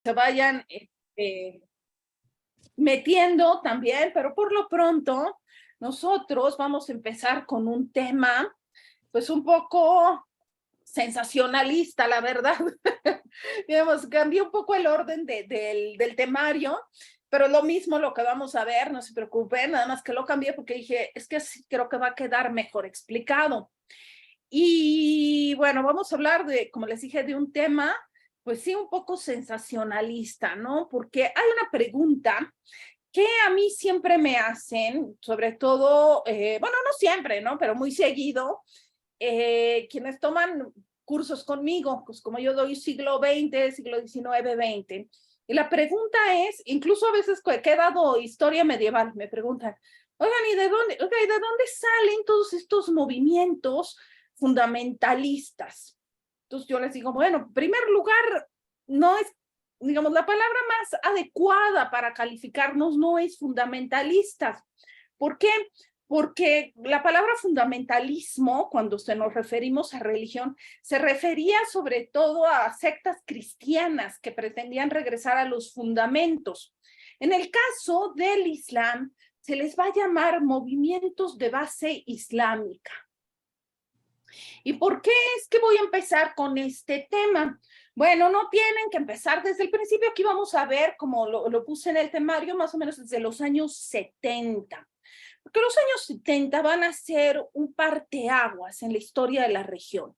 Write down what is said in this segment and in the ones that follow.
se vayan metiendo también, pero por lo pronto nosotros vamos a empezar con un tema pues un poco sensacionalista, la verdad. Digamos, cambié un poco el orden del temario, pero lo mismo lo que vamos a ver, no se preocupen, nada más que lo cambié porque dije, es que así creo que va a quedar mejor explicado. Y bueno, vamos a hablar de, como les dije, de un tema, pues sí, un poco sensacionalista, ¿no? Porque hay una pregunta que a mí siempre me hacen, sobre todo, bueno, no siempre, ¿no? Pero muy seguido, quienes toman cursos conmigo, pues como yo doy siglo XX, siglo XIX, XX. Y la pregunta es, incluso a veces que he dado historia medieval, me preguntan, oigan, ¿y de dónde, oigan, ¿y de dónde salen todos estos movimientos fundamentalistas? Entonces yo les digo, bueno, en primer lugar, no es, digamos, la palabra más adecuada para calificarnos no es fundamentalistas. ¿Por qué? Porque la palabra fundamentalismo, cuando nos referimos a religión, se refería sobre todo a sectas cristianas que pretendían regresar a los fundamentos. En el caso del Islam, se les va a llamar movimientos de base islámica. ¿Y por qué es que voy a empezar con este tema? Bueno, no tienen que empezar desde el principio. Aquí vamos a ver, como lo puse en el temario, más o menos desde los años 70. Porque los años 70 van a ser un parteaguas en la historia de la región.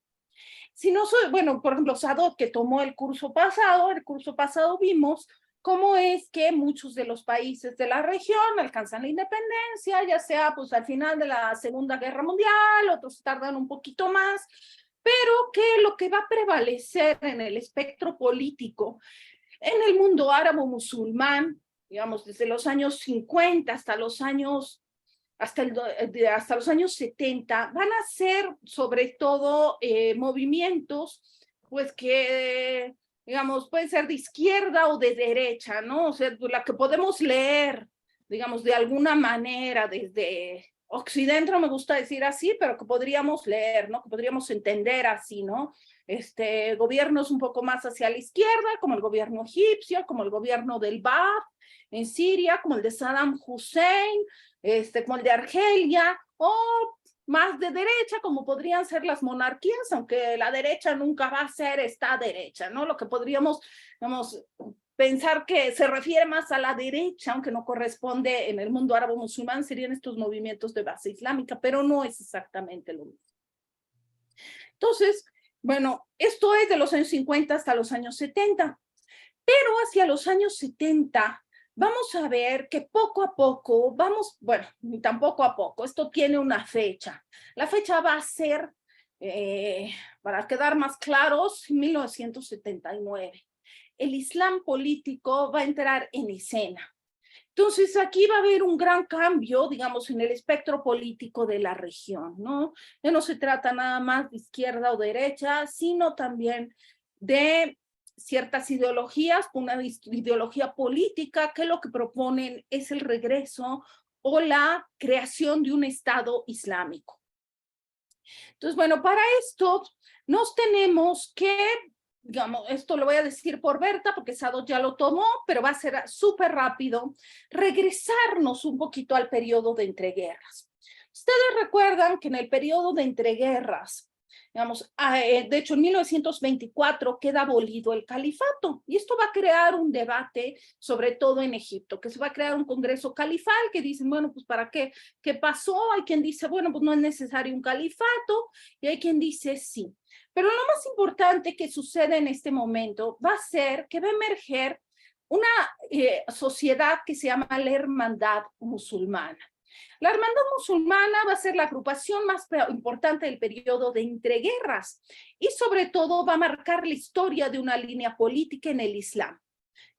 Si no soy, bueno, por ejemplo, Sadot, que tomó el curso pasado vimos cómo es que muchos de los países de la región alcanzan la independencia, ya sea pues al final de la Segunda Guerra Mundial, otros tardan un poquito más, pero que lo que va a prevalecer en el espectro político en el mundo árabo-musulmán, digamos, desde los años 50 hasta los años hasta los años 70, van a ser sobre todo movimientos, pues que, digamos, pueden ser de izquierda o de derecha, ¿no? O sea, la que podemos leer, digamos, de alguna manera desde Occidente, no me gusta decir así, pero que podríamos leer, ¿no? Que podríamos entender así, ¿no? Gobiernos un poco más hacia la izquierda, como el gobierno egipcio, como el gobierno del Ba'ath en Siria, como el de Saddam Hussein, como el de Argelia, o más de derecha, como podrían ser las monarquías, aunque la derecha nunca va a ser esta derecha, ¿no? Lo que podríamos, digamos, pensar que se refiere más a la derecha, aunque no corresponde en el mundo árabe-musulmán, serían estos movimientos de base islámica, pero no es exactamente lo mismo. Entonces, bueno, esto es de los años 50 hasta los años 70, pero hacia los años 70 vamos a ver que poco a poco, bueno, ni tan poco a poco, esto tiene una fecha. La fecha va a ser, para quedar más claros, 1979. El Islam político va a entrar en escena. Entonces, aquí va a haber un gran cambio, digamos, en el espectro político de la región, ¿no? Ya no se trata nada más de izquierda o derecha, sino también de ciertas ideologías, una ideología política que lo que proponen es el regreso o la creación de un Estado islámico. Entonces, bueno, para esto nos tenemos que, digamos, esto lo voy a decir por Berta, porque Sadot ya lo tomó, pero va a ser súper rápido, regresarnos un poquito al periodo de entreguerras. Ustedes recuerdan que en el periodo de entreguerras, digamos, de hecho en 1924 queda abolido el califato y esto va a crear un debate, sobre todo en Egipto, que se va a crear un congreso califal que dicen, bueno, pues ¿para qué? ¿Qué pasó? Hay quien dice, bueno, pues no es necesario un califato y hay quien dice sí. Pero lo más importante que sucede en este momento va a ser que va a emerger una sociedad que se llama la Hermandad Musulmana. La Hermandad Musulmana va a ser la agrupación más importante del periodo de entreguerras y sobre todo va a marcar la historia de una línea política en el Islam,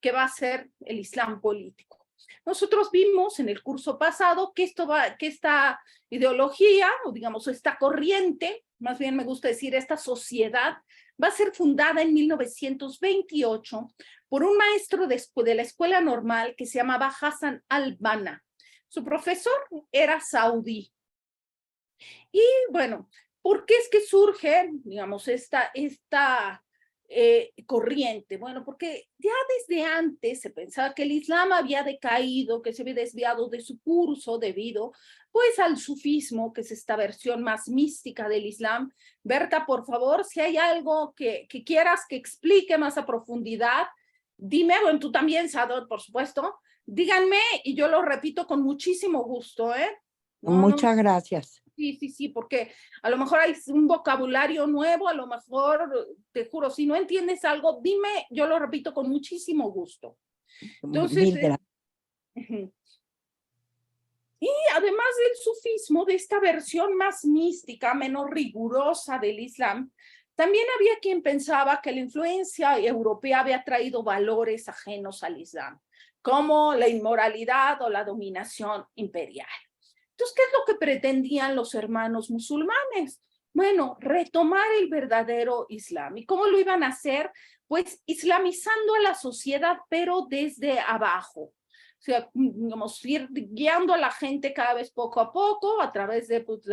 que va a ser el Islam político. Nosotros vimos en el curso pasado que esta ideología, o digamos esta corriente, más bien me gusta decir esta sociedad, va a ser fundada en 1928 por un maestro de la escuela normal que se llamaba Hassan al-Banna. Su profesor era saudí. Y bueno, ¿por qué es que surge, digamos, esta corriente. Bueno, porque ya desde antes se pensaba que el Islam había decaído, que se había desviado de su curso debido pues al sufismo, que es esta versión más mística del Islam. Berta, por favor, si hay algo que quieras que explique más a profundidad, dime. Bueno, tú también, Sadot, por supuesto, díganme y yo lo repito con muchísimo gusto, ¿eh? No, no, Muchas gracias. sí, sí, sí, porque a lo mejor hay un vocabulario nuevo, a lo mejor, te juro, si no entiendes algo, dime, yo lo repito con muchísimo gusto. Entonces, Mil gracias. y además del sufismo, de esta versión más mística, menos rigurosa del Islam, también había quien pensaba que la influencia europea había traído valores ajenos al Islam, como la inmoralidad o la dominación imperial. Entonces, ¿qué es lo que pretendían los hermanos musulmanes? Bueno, retomar el verdadero Islam. ¿Y cómo lo iban a hacer? Pues islamizando a la sociedad, pero desde abajo. O sea, digamos, ir guiando a la gente cada vez poco a poco a través de, pues,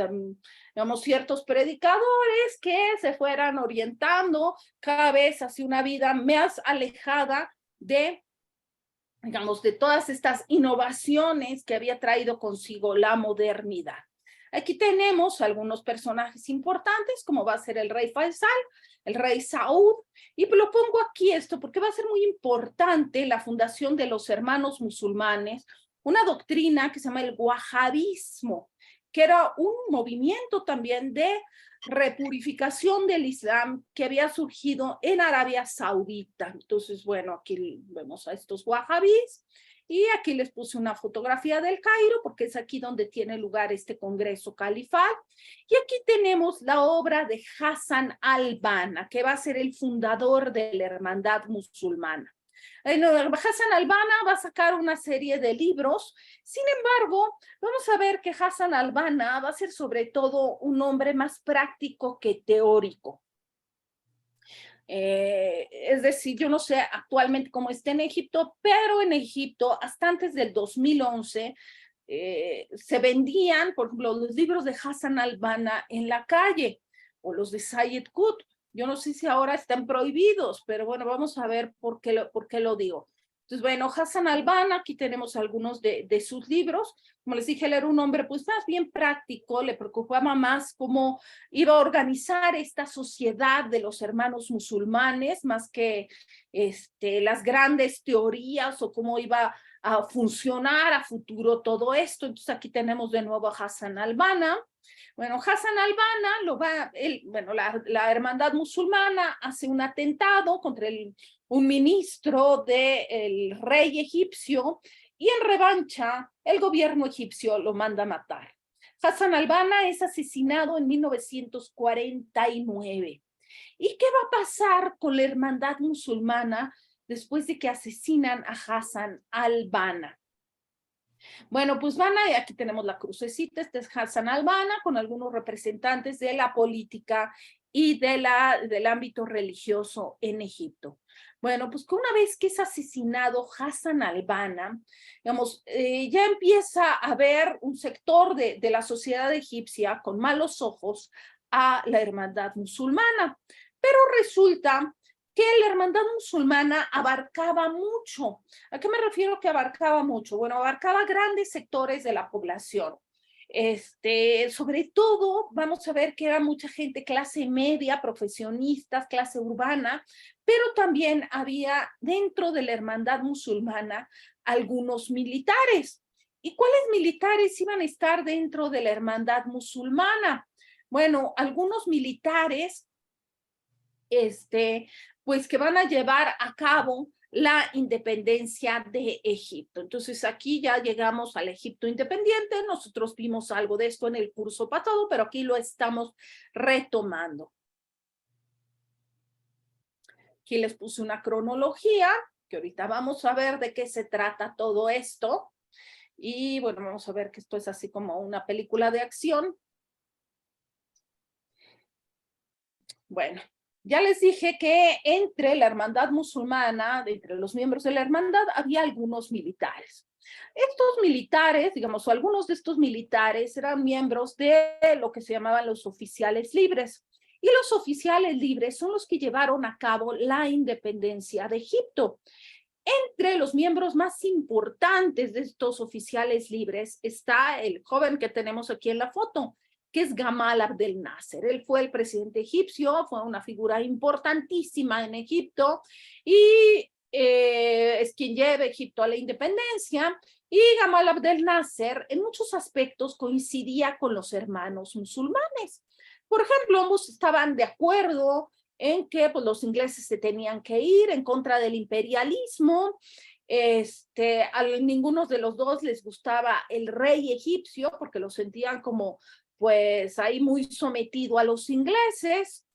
digamos, ciertos predicadores que se fueran orientando cada vez hacia una vida más alejada de, digamos, de todas estas innovaciones que había traído consigo la modernidad. Aquí tenemos algunos personajes importantes, como va a ser el rey Faisal, el rey Saud, y lo pongo aquí esto porque va a ser muy importante la fundación de los hermanos musulmanes, una doctrina que se llama el wahabismo, que era un movimiento también de repurificación del Islam que había surgido en Arabia Saudita. Entonces, bueno, aquí vemos a estos wahabís y aquí les puse una fotografía del Cairo porque es aquí donde tiene lugar este congreso califal. Y aquí tenemos la obra de Hassan al-Banna, que va a ser el fundador de la hermandad musulmana. Hassan al-Banna va a sacar una serie de libros. Sin embargo, vamos a ver que Hassan al-Banna va a ser sobre todo un hombre más práctico que teórico. Es decir, yo no sé actualmente cómo está en Egipto, pero en Egipto, hasta antes del 2011, se vendían, por ejemplo, los libros de Hassan al-Banna en la calle, o los de Sayyid Qutb. Yo no sé si ahora están prohibidos, pero bueno, vamos a ver por qué lo digo. Entonces, bueno, Hassan al-Banna, aquí tenemos algunos de sus libros. Como les dije, él era un hombre pues más bien práctico, le preocupaba más cómo iba a organizar esta sociedad de los hermanos musulmanes, más que las grandes teorías o cómo iba a funcionar a futuro todo esto. Entonces aquí tenemos de nuevo a Hassan al-Banna. Bueno, Hassan al-Banna bueno, la hermandad musulmana hace un atentado contra un ministro del rey egipcio y en revancha el gobierno egipcio lo manda a matar. Hassan al-Banna es asesinado en 1949. ¿Y qué va a pasar con la hermandad musulmana después de que asesinan a Hassan al-Banna? Bueno, pues y aquí tenemos la crucecita, este es Hassan al-Banna con algunos representantes de la política y del ámbito religioso en Egipto. Bueno, pues que una vez que es asesinado Hassan al-Banna, digamos, ya empieza a haber un sector de la sociedad egipcia con malos ojos a la hermandad musulmana. Pero resulta que la hermandad musulmana abarcaba mucho. ¿A qué me refiero que abarcaba mucho? Bueno, abarcaba grandes sectores de la población. Sobre todo, vamos a ver que era mucha gente clase media, profesionistas, clase urbana, pero también había dentro de la hermandad musulmana algunos militares. ¿Y cuáles militares iban a estar dentro de la hermandad musulmana? Bueno, algunos militares pues que van a llevar a cabo la independencia de Egipto. Entonces aquí ya llegamos al Egipto independiente, nosotros vimos algo de esto en el curso pasado, pero aquí lo estamos retomando. Aquí les puse una cronología, que ahorita vamos a ver de qué se trata todo esto. Y bueno, vamos a ver que esto es así como una película de acción. Bueno, ya les dije que entre la hermandad musulmana, entre los miembros de la hermandad, había algunos militares. Estos militares, digamos, o algunos de estos militares eran miembros de lo que se llamaban los oficiales libres. y los oficiales libres son los que llevaron a cabo la independencia de Egipto. Entre los miembros más importantes de estos oficiales libres está el joven que tenemos aquí en la foto, que es Gamal Abdel Nasser. Él fue el presidente egipcio, fue una figura importantísima en Egipto y es quien lleva a Egipto a la independencia. Y Gamal Abdel Nasser en muchos aspectos coincidía con los hermanos musulmanes. Por ejemplo, ambos estaban de acuerdo en que pues, los ingleses se tenían que ir en contra del imperialismo. A ninguno de los dos les gustaba el rey egipcio porque lo sentían como pues ahí muy sometido a los ingleses.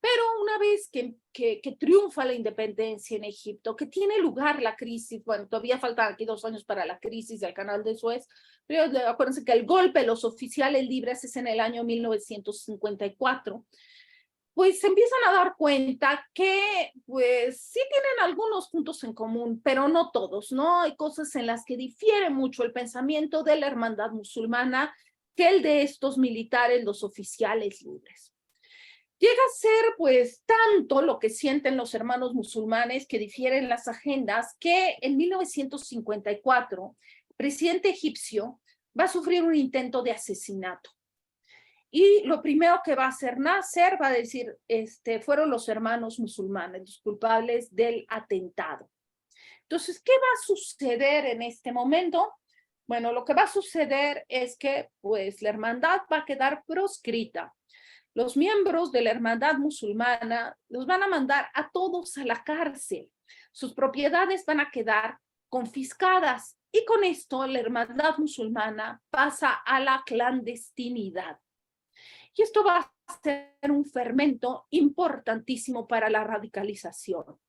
Pero una vez que triunfa la independencia en Egipto, que tiene lugar la crisis, bueno, todavía faltan aquí 2 años para la crisis del Canal de Suez, pero acuérdense que el golpe de los oficiales libres es en el año 1954, pues se empiezan a dar cuenta que pues sí tienen algunos puntos en común, pero no todos, ¿no? Hay cosas en las que difiere mucho el pensamiento de la hermandad musulmana que el de estos militares, los oficiales libres. Llega a ser pues tanto lo que sienten los hermanos musulmanes que difieren las agendas que en 1954 el presidente egipcio va a sufrir un intento de asesinato. Y lo primero que va a hacer Nasser va a decir, fueron los hermanos musulmanes los culpables del atentado. Entonces, ¿qué va a suceder en este momento? Bueno, lo que va a suceder es que pues la hermandad va a quedar proscrita. Los miembros de la hermandad musulmana los van a mandar a todos a la cárcel. Sus propiedades van a quedar confiscadas y con esto la hermandad musulmana pasa a la clandestinidad. Y esto va a ser un fermento importantísimo para la radicalización.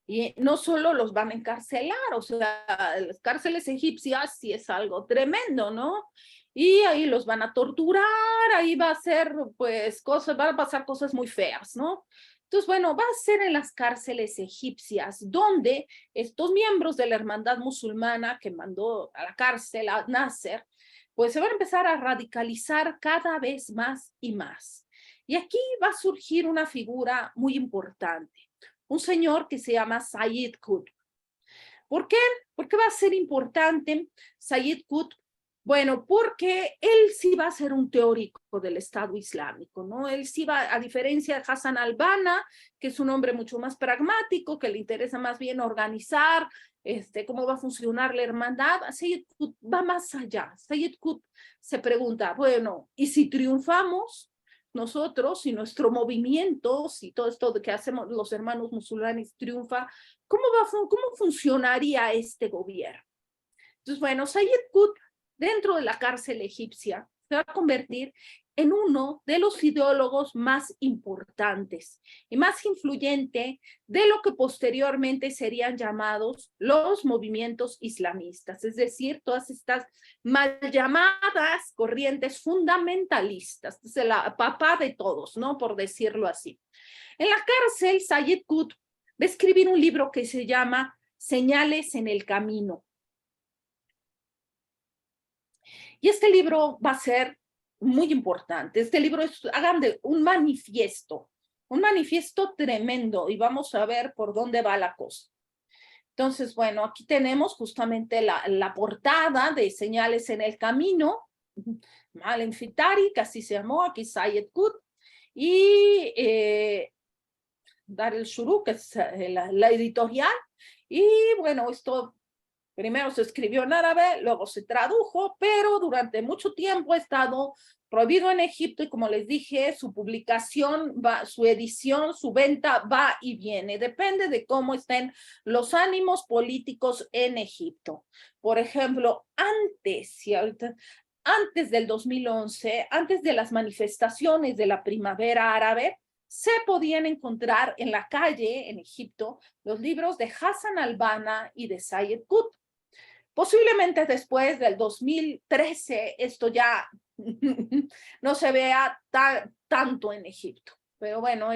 Y no solo los van a encarcelar, o sea, las cárceles egipcias sí es algo tremendo, ¿no? Y ahí los van a torturar, ahí va a ser, pues, cosas, van a pasar cosas muy feas, ¿no? Entonces, bueno, va a ser en las cárceles egipcias, donde estos miembros de la hermandad musulmana que mandó a la cárcel a Nasser, pues se van a empezar a radicalizar cada vez más y más. Y aquí va a surgir una figura muy importante, un señor que se llama Sayyid Qutb. ¿Por qué? ¿Por qué va a ser importante Sayyid Qutb? Bueno, porque él sí va a ser un teórico del Estado Islámico, ¿no? Él sí va, a diferencia de Hassan al-Banna, que es un hombre mucho más pragmático, que le interesa más bien organizar cómo va a funcionar la hermandad, Sayyid Qutb va más allá. Sayyid Qutb se pregunta, bueno, ¿y si triunfamos? Nosotros, si nuestro movimiento, si todo esto que hacemos los hermanos musulmanes triunfa, ¿cómo funcionaría este gobierno? Entonces, bueno, Sayyid Qutb, dentro de la cárcel egipcia, se va a convertir en uno de los ideólogos más importantes y más influyente de lo que posteriormente serían llamados los movimientos islamistas, es decir, todas estas mal llamadas corrientes fundamentalistas, es el papá de todos, ¿no? Por decirlo así. En la cárcel, Sayyid Qutb va a escribir un libro que se llama Señales en el Camino. Y este libro va a ser muy importante. Este libro es, hagan de un manifiesto tremendo y vamos a ver por dónde va la cosa. Entonces, bueno, aquí tenemos justamente la portada de Señales en el Camino, Malem Fitari, que así se llamó, aquí Sayyid Qutb, y Dar el Shuru, que es la editorial, y bueno, esto primero se escribió en árabe, luego se tradujo, pero durante mucho tiempo ha estado prohibido en Egipto y como les dije, su publicación, su edición, su venta va y viene. Depende de cómo estén los ánimos políticos en Egipto. Por ejemplo, antes del 2011, antes de las manifestaciones de la primavera árabe, se podían encontrar en la calle en Egipto los libros de Hassan al-Banna y de Sayyid Qutb. Posiblemente después del 2013 esto ya no se vea tanto en Egipto, pero bueno,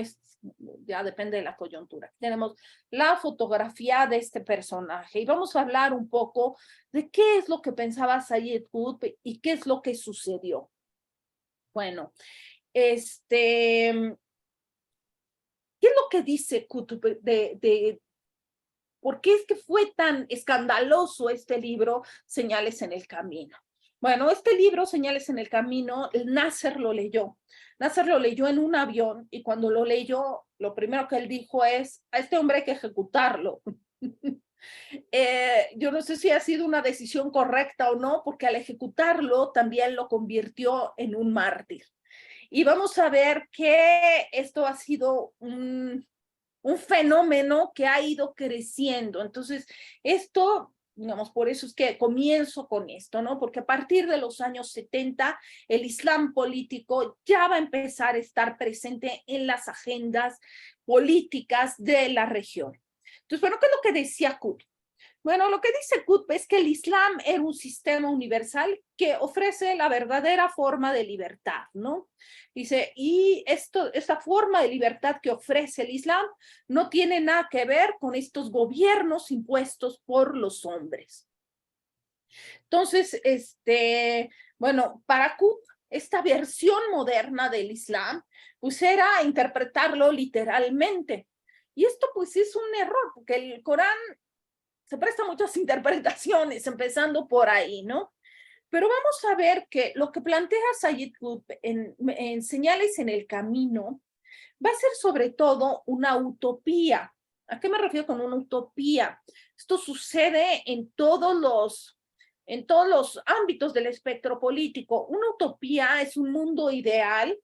ya depende de la coyuntura. Tenemos la fotografía de este personaje y vamos a hablar un poco de qué es lo que pensaba Sayyid Qutb y qué es lo que sucedió. Bueno, ¿Qué es lo que dice Qutb de por qué es que fue tan escandaloso este libro, Señales en el Camino? Bueno, este libro, Señales en el Camino, Nasser lo leyó. Nasser lo leyó en un avión y cuando lo leyó, lo primero que él dijo es, a este hombre hay que ejecutarlo. Yo no sé si ha sido una decisión correcta o no, porque al ejecutarlo también lo convirtió en un mártir. Y vamos a ver que esto ha sido un fenómeno que ha ido creciendo. Entonces, esto, digamos, por eso es que comienzo con esto, ¿no? Porque a partir de los años 70, el Islam político ya va a empezar a estar presente en las agendas políticas de la región. Entonces, bueno, ¿qué es lo que decía Qutb? Bueno, lo que dice Qutb es que el Islam era un sistema universal que ofrece la verdadera forma de libertad, ¿no? Dice, y esta forma de libertad que ofrece el Islam no tiene nada que ver con estos gobiernos impuestos por los hombres. Entonces, bueno, para Qutb, esta versión moderna del Islam, pues era interpretarlo literalmente. Y esto pues es un error, porque el Corán se presta muchas interpretaciones, empezando por ahí, ¿no? Pero vamos a ver que lo que plantea Sayyid Qutb en Señales en el Camino va a ser sobre todo una utopía. ¿A qué me refiero con una utopía? Esto sucede en todos los ámbitos del espectro político. Una utopía es un mundo ideal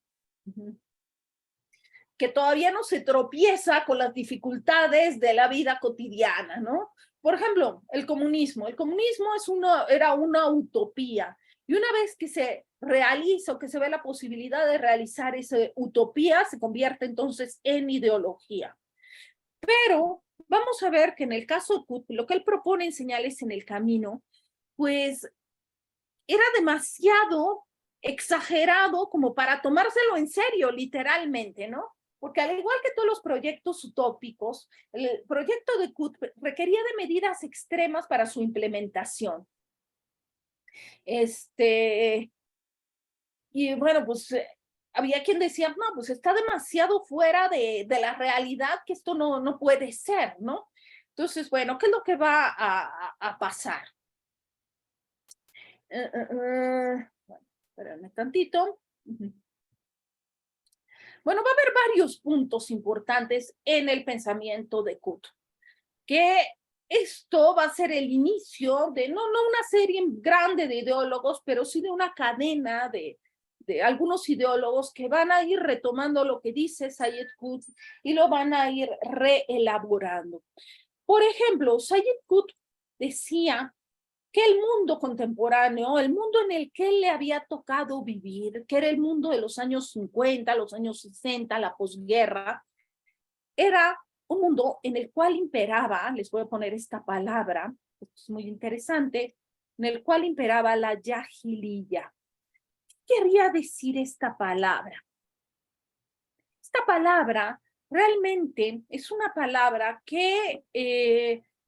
que todavía no se tropieza con las dificultades de la vida cotidiana, ¿no? Por ejemplo, el comunismo. El comunismo era una utopía. Y una vez que se realiza o que se ve la posibilidad de realizar esa utopía, se convierte entonces en ideología. Pero vamos a ver que en el caso de Qutb, lo que él propone en Señales en el Camino, pues era demasiado exagerado como para tomárselo en serio, literalmente, ¿no? Porque al igual que todos los proyectos utópicos, el proyecto de Qutb requería de medidas extremas para su implementación. Y bueno, pues había quien decía, no, pues está demasiado fuera de la realidad, que esto no puede ser, ¿no? Entonces, bueno, ¿qué es lo que va a pasar? Bueno, espérenme tantito. Bueno, va a haber varios puntos importantes en el pensamiento de Qutb, que esto va a ser el inicio de no una serie grande de ideólogos, pero sí de una cadena de algunos ideólogos que van a ir retomando lo que dice Sayyid Qutb y lo van a ir reelaborando. Por ejemplo, Sayyid Qutb decía que el mundo contemporáneo, el mundo en el que él le había tocado vivir, que era el mundo de los años 50, los años 60, la posguerra, era un mundo en el cual imperaba, les voy a poner esta palabra, esto es muy interesante, en el cual imperaba la yahiliya. ¿Qué quería decir esta palabra? Esta palabra realmente es una palabra que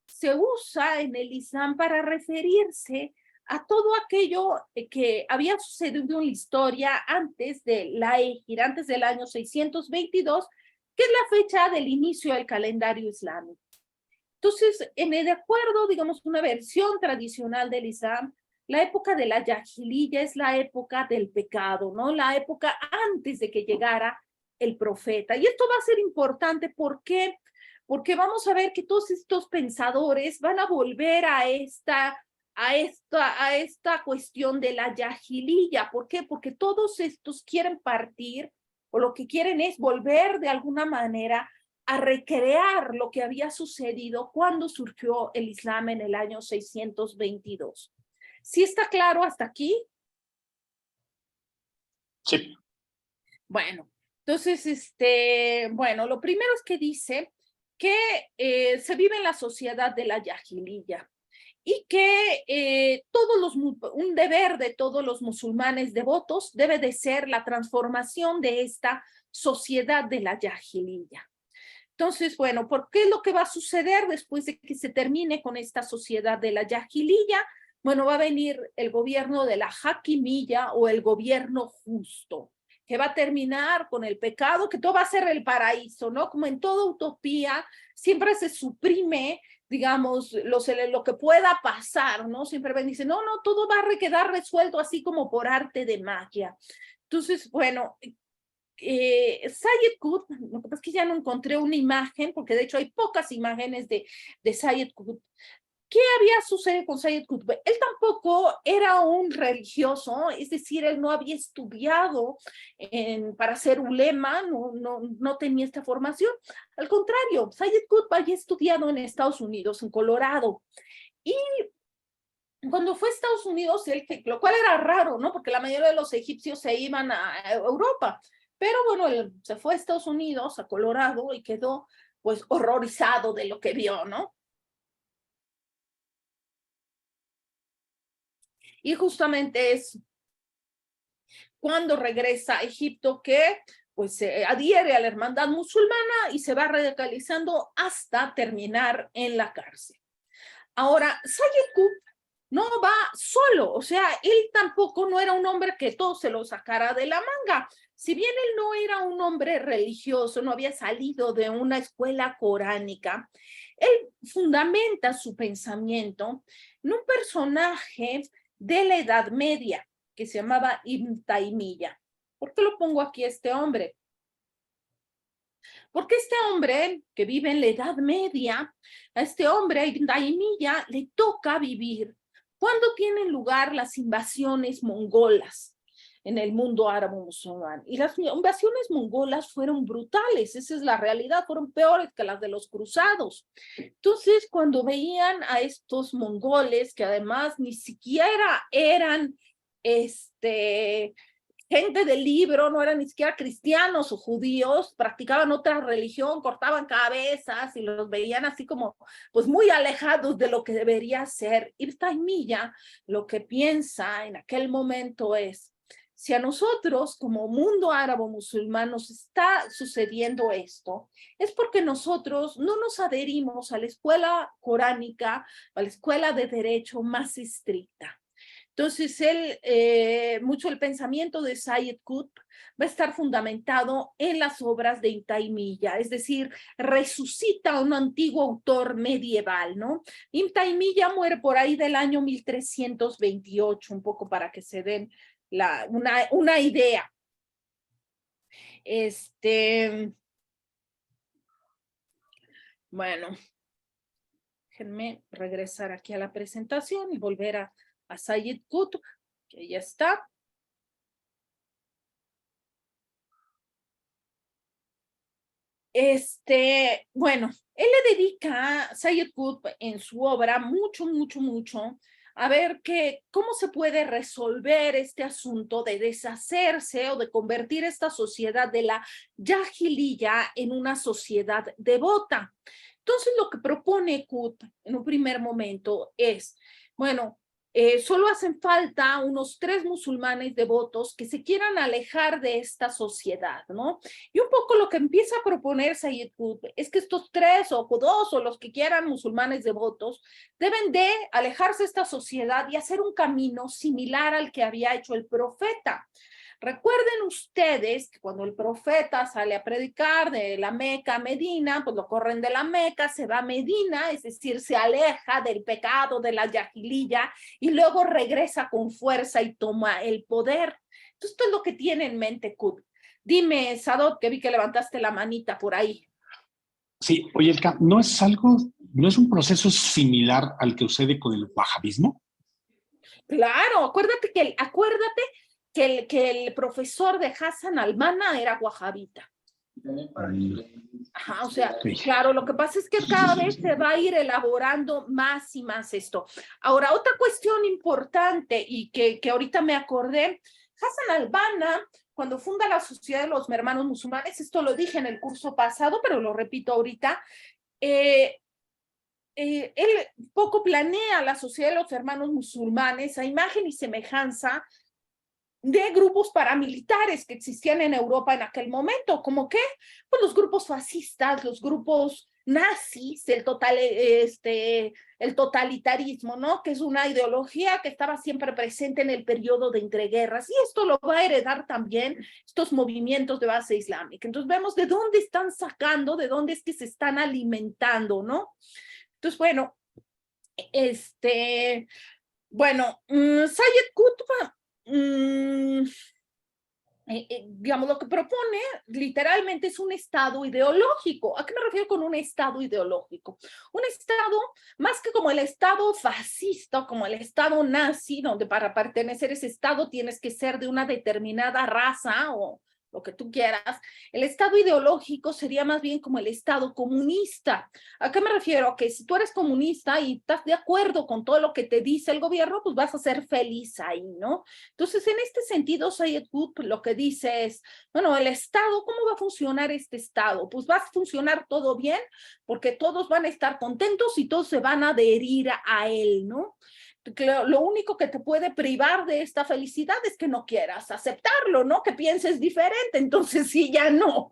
se usa en el Islam para referirse a todo aquello que había sucedido en la historia antes de la Égira, antes del año 622, que es la fecha del inicio del calendario islámico. Entonces, de acuerdo, digamos, una versión tradicional del Islam, la época de la Yahiliya es la época del pecado, ¿no? La época antes de que llegara el profeta. Y esto va a ser importante, ¿por qué? Porque vamos a ver que todos estos pensadores van a volver a esta cuestión de la Yahiliya. ¿Por qué? Porque todos estos quieren partir, o lo que quieren es volver de alguna manera a recrear lo que había sucedido cuando surgió el Islam en el año 622. ¿Sí está claro hasta aquí? Sí. Bueno, entonces, bueno, lo primero es que dice que se vive en la sociedad de la Yahiliya y que un deber de todos los musulmanes devotos debe de ser la transformación de esta sociedad de la Yahiliya. Entonces, bueno, ¿por qué es lo que va a suceder después de que se termine con esta sociedad de la Yahiliya? Bueno, va a venir el gobierno de la Hakimiyya o el gobierno justo. que va a terminar con el pecado, que todo va a ser el paraíso, ¿no? Como en toda utopía, siempre se suprime, digamos, lo que pueda pasar, ¿no? Siempre ven y dicen, no, no, todo va a quedar resuelto así como por arte de magia. Entonces, bueno, Sayed Qutb, lo que pasa es que ya no encontré una imagen, porque de hecho hay pocas imágenes de Sayed Qutb. ¿Qué había sucedido con Sayed Qutb? Él tampoco era un religioso, es decir, él no había estudiado para ser ulema, no tenía esta formación. Al contrario, Sayed Qutb había estudiado en Estados Unidos, en Colorado. Y cuando fue a Estados Unidos, lo cual era raro, ¿no? Porque la mayoría de los egipcios se iban a Europa. Pero bueno, él se fue a Estados Unidos, a Colorado, y quedó pues horrorizado de lo que vio, ¿no? Y justamente es cuando regresa a Egipto que pues se adhiere a la hermandad musulmana y se va radicalizando hasta terminar en la cárcel. Ahora, Sayed Qutb no va solo, o sea, él tampoco no era un hombre que todo se lo sacara de la manga. Si bien él no era un hombre religioso, no había salido de una escuela coránica, él fundamenta su pensamiento en un personaje de la Edad Media que se llamaba Ibn Taymiyya. ¿Por qué lo pongo aquí a este hombre? Porque este hombre que vive en la Edad Media, a este hombre, a Ibn Taymiyya, le toca vivir cuando tienen lugar las invasiones mongolas en el mundo árabe musulmán. Y las invasiones mongolas fueron brutales, esa es la realidad, fueron peores que las de los cruzados. Entonces, cuando veían a estos mongoles, que además ni siquiera eran gente del libro, no eran ni siquiera cristianos o judíos, practicaban otra religión, cortaban cabezas y los veían así como pues muy alejados de lo que debería ser. Ibn Taymiyya lo que piensa en aquel momento es, si a nosotros como mundo árabe musulmán nos está sucediendo esto, es porque nosotros no nos adherimos a la escuela coránica, a la escuela de derecho más estricta. Entonces, mucho el pensamiento de Sayed Qutb va a estar fundamentado en las obras de Ibn Taymiyya, es decir, resucita a un antiguo autor medieval, ¿no? Ibn Taymiyya muere por ahí del año 1328, un poco para que se den una idea. Bueno, déjenme regresar aquí a la presentación y volver a Sayed Qutb, que ya está. Bueno, él le dedica, Sayed Qutb, en su obra mucho a ver cómo se puede resolver este asunto de deshacerse o de convertir esta sociedad de la Jahiliya en una sociedad devota. Entonces, lo que propone Qutb en un primer momento es, bueno, solo hacen falta unos 3 musulmanes devotos que se quieran alejar de esta sociedad, ¿no? Y un poco lo que empieza a proponer Sayed Qutb es que estos 3 o 2 o los que quieran musulmanes devotos deben de alejarse de esta sociedad y hacer un camino similar al que había hecho el profeta. Recuerden ustedes que cuando el profeta sale a predicar de la Meca a Medina, pues lo corren de la Meca, se va a Medina, es decir, se aleja del pecado de la Jahiliya y luego regresa con fuerza y toma el poder. Entonces, esto es lo que tiene en mente Qutb. Dime, Sadot, que vi que levantaste la manita por ahí. Sí, oye, Elka, ¿no es un proceso similar al que sucede con el wahabismo? Claro, acuérdate que el profesor de Hassan al-Banna era wahabita. Ajá, o sea, sí. Claro, lo que pasa es que cada vez se va a ir elaborando más y más esto. Ahora, otra cuestión importante y que ahorita me acordé, Hassan al-Banna, cuando funda la Sociedad de los Hermanos Musulmanes, esto lo dije en el curso pasado, pero lo repito ahorita, él poco planea la Sociedad de los Hermanos Musulmanes a imagen y semejanza de grupos paramilitares que existían en Europa en aquel momento, como que pues los grupos fascistas, los grupos nazis, el totalitarismo, ¿no? Que es una ideología que estaba siempre presente en el periodo de entreguerras, y esto lo va a heredar también estos movimientos de base islámica. Entonces vemos de dónde están sacando, de dónde es que se están alimentando, ¿no? Entonces, bueno, Sayed Qutb, digamos, lo que propone literalmente es un estado ideológico. ¿A qué me refiero con un estado ideológico? Un estado, más que como el estado fascista, como el estado nazi, donde para pertenecer a ese estado tienes que ser de una determinada raza o lo que tú quieras. El estado ideológico sería más bien como el estado comunista. ¿A qué me refiero? Que si tú eres comunista y estás de acuerdo con todo lo que te dice el gobierno, pues vas a ser feliz ahí, ¿no? Entonces, en este sentido, Sayed Qutb lo que dice es, bueno, el Estado, ¿cómo va a funcionar este Estado? Pues va a funcionar todo bien, porque todos van a estar contentos y todos se van a adherir a él, ¿no? Lo único que te puede privar de esta felicidad es que no quieras aceptarlo, ¿no? Que pienses diferente, entonces sí, ya no.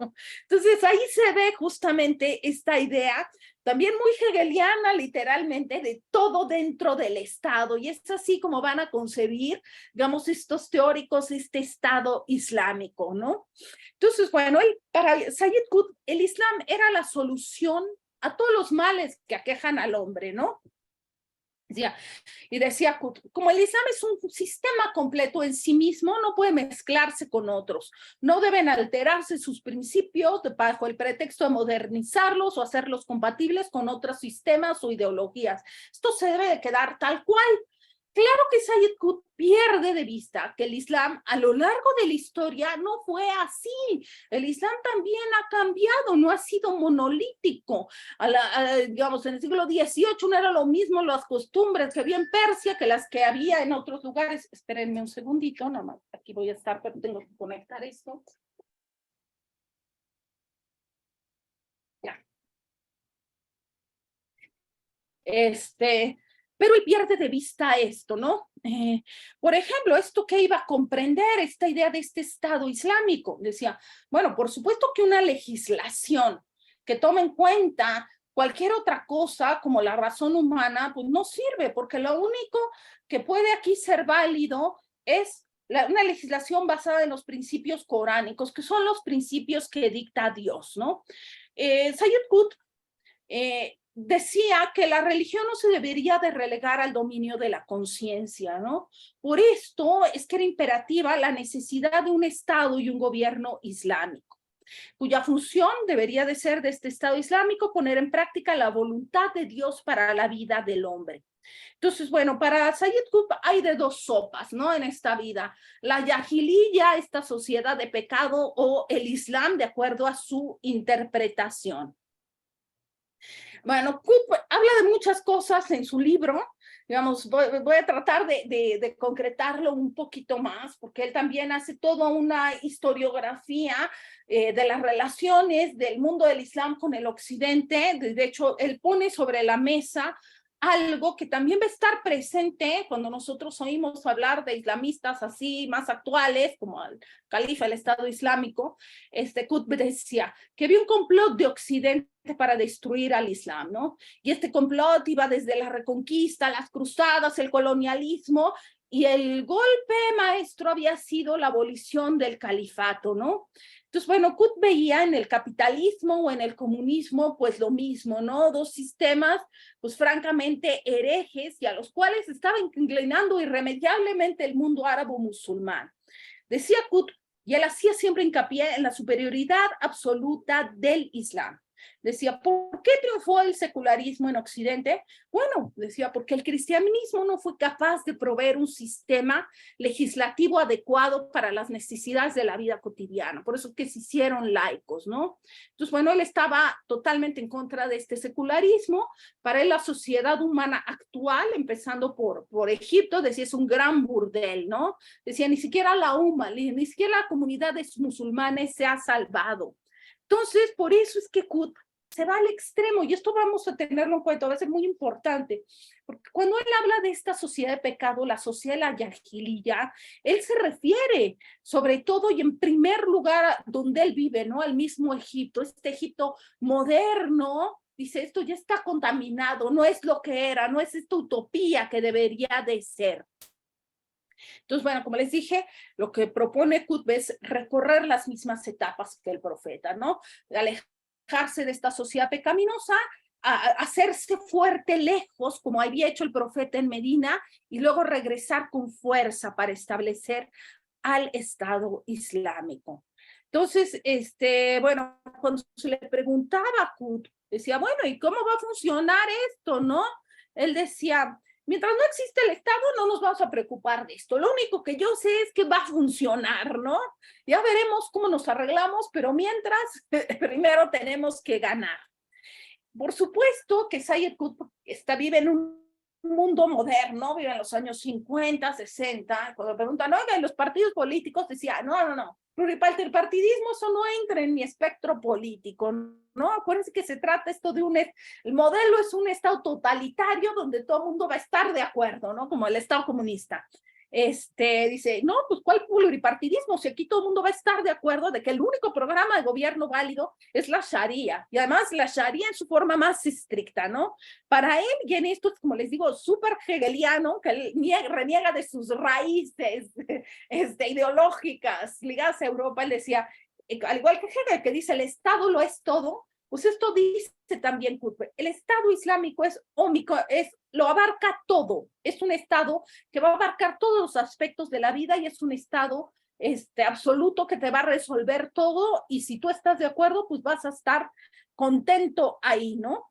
Entonces ahí se ve justamente esta idea, también muy hegeliana, literalmente, de todo dentro del Estado, y es así como van a concebir, digamos, estos teóricos, este Estado islámico, ¿no? Entonces, bueno, para Sayed Qutb, el Islam era la solución a todos los males que aquejan al hombre, ¿no? Decía, como el Islam es un sistema completo en sí mismo, no puede mezclarse con otros. No deben alterarse sus principios bajo el pretexto de modernizarlos o hacerlos compatibles con otros sistemas o ideologías. Esto se debe de quedar tal cual. Claro que Sayed Qutb pierde de vista que el Islam a lo largo de la historia no fue así. El Islam también ha cambiado, no ha sido monolítico. Digamos, en el siglo XVIII no era lo mismo las costumbres que había en Persia que las que había en otros lugares. Espérenme un segundito, nada más. Aquí voy a estar, pero tengo que conectar esto. Ya. Pero él pierde de vista esto, ¿no? Por ejemplo, esto que iba a comprender, esta idea de este Estado islámico. Decía, bueno, por supuesto que una legislación que tome en cuenta cualquier otra cosa como la razón humana, pues no sirve, porque lo único que puede aquí ser válido es una legislación basada en los principios coránicos, que son los principios que dicta Dios, ¿no? Sayed Qutb decía que la religión no se debería de relegar al dominio de la conciencia, ¿no? Por esto es que era imperativa la necesidad de un Estado y un gobierno islámico, cuya función debería de ser de este Estado islámico poner en práctica la voluntad de Dios para la vida del hombre. Entonces, bueno, para Sayed Qutb hay de dos sopas, ¿no? En esta vida, la yahiliya, esta sociedad de pecado, o el Islam, de acuerdo a su interpretación. Bueno, Qutb habla de muchas cosas en su libro, digamos, voy a tratar de concretarlo un poquito más, porque él también hace toda una historiografía de las relaciones del mundo del Islam con el Occidente. De hecho, él pone sobre la mesa algo que también va a estar presente cuando nosotros oímos hablar de islamistas así más actuales, como el califa, el Estado Islámico. Qutb decía que había un complot de Occidente para destruir al Islam, ¿no? Y este complot iba desde la reconquista, las cruzadas, el colonialismo, y el golpe maestro había sido la abolición del califato, ¿no? Entonces, bueno, Qutb veía en el capitalismo o en el comunismo, pues lo mismo, ¿no? Dos sistemas, pues francamente herejes, y a los cuales estaba inclinando irremediablemente el mundo árabe-musulmán. Decía Qutb, y él hacía siempre hincapié en la superioridad absoluta del Islam. Decía, ¿por qué triunfó el secularismo en Occidente? Bueno, decía, porque el cristianismo no fue capaz de proveer un sistema legislativo adecuado para las necesidades de la vida cotidiana. Por eso es que se hicieron laicos, ¿no? Entonces, bueno, él estaba totalmente en contra de este secularismo. Para él, la sociedad humana actual, empezando por Egipto, decía, es un gran burdel, ¿no? Decía, ni siquiera la ni siquiera la comunidad de musulmanes se ha salvado. Entonces, por eso es que Qutb se va al extremo, y esto vamos a tenerlo en cuenta, va a ser muy importante, porque cuando él habla de esta sociedad de pecado, la sociedad de la yahiliya, él se refiere sobre todo y en primer lugar a donde él vive, ¿no? Al mismo Egipto, este Egipto moderno, dice, esto ya está contaminado, no es lo que era, no es esta utopía que debería de ser. Entonces, bueno, como les dije, lo que propone Qutb es recorrer las mismas etapas que el profeta, ¿no? Alejarse de esta sociedad pecaminosa, a hacerse fuerte lejos, como había hecho el profeta en Medina, y luego regresar con fuerza para establecer al Estado Islámico. Entonces, bueno, cuando se le preguntaba a Qutb, decía, bueno, ¿y cómo va a funcionar esto, no? Él decía, mientras no existe el Estado, no nos vamos a preocupar de esto. Lo único que yo sé es que va a funcionar, ¿no? Ya veremos cómo nos arreglamos, pero mientras, primero tenemos que ganar. Por supuesto que Sayyid Qutb vive en un mundo moderno, vive en los años 50, 60. Cuando preguntan, oiga, ¿y los partidos políticos? Decía, no. Pluripartidismo, eso no entra en mi espectro político, ¿no? Acuérdense que se trata esto de el modelo es un Estado totalitario donde todo el mundo va a estar de acuerdo, ¿no? Como el Estado comunista. Dice, no, pues ¿cuál pluripartidismo? Si aquí todo el mundo va a estar de acuerdo de que el único programa de gobierno válido es la Sharia, y además la Sharia en su forma más estricta, ¿no? Para él, y en esto es, como les digo, súper hegeliano, que él reniega de sus raíces ideológicas ligadas a Europa. Él decía, al igual que Hegel, que dice el Estado lo es todo, pues esto dice también Qutb, el Estado Islámico es ómico, lo abarca todo, es un Estado que va a abarcar todos los aspectos de la vida y es un Estado absoluto que te va a resolver todo, y si tú estás de acuerdo, pues vas a estar contento ahí, ¿no?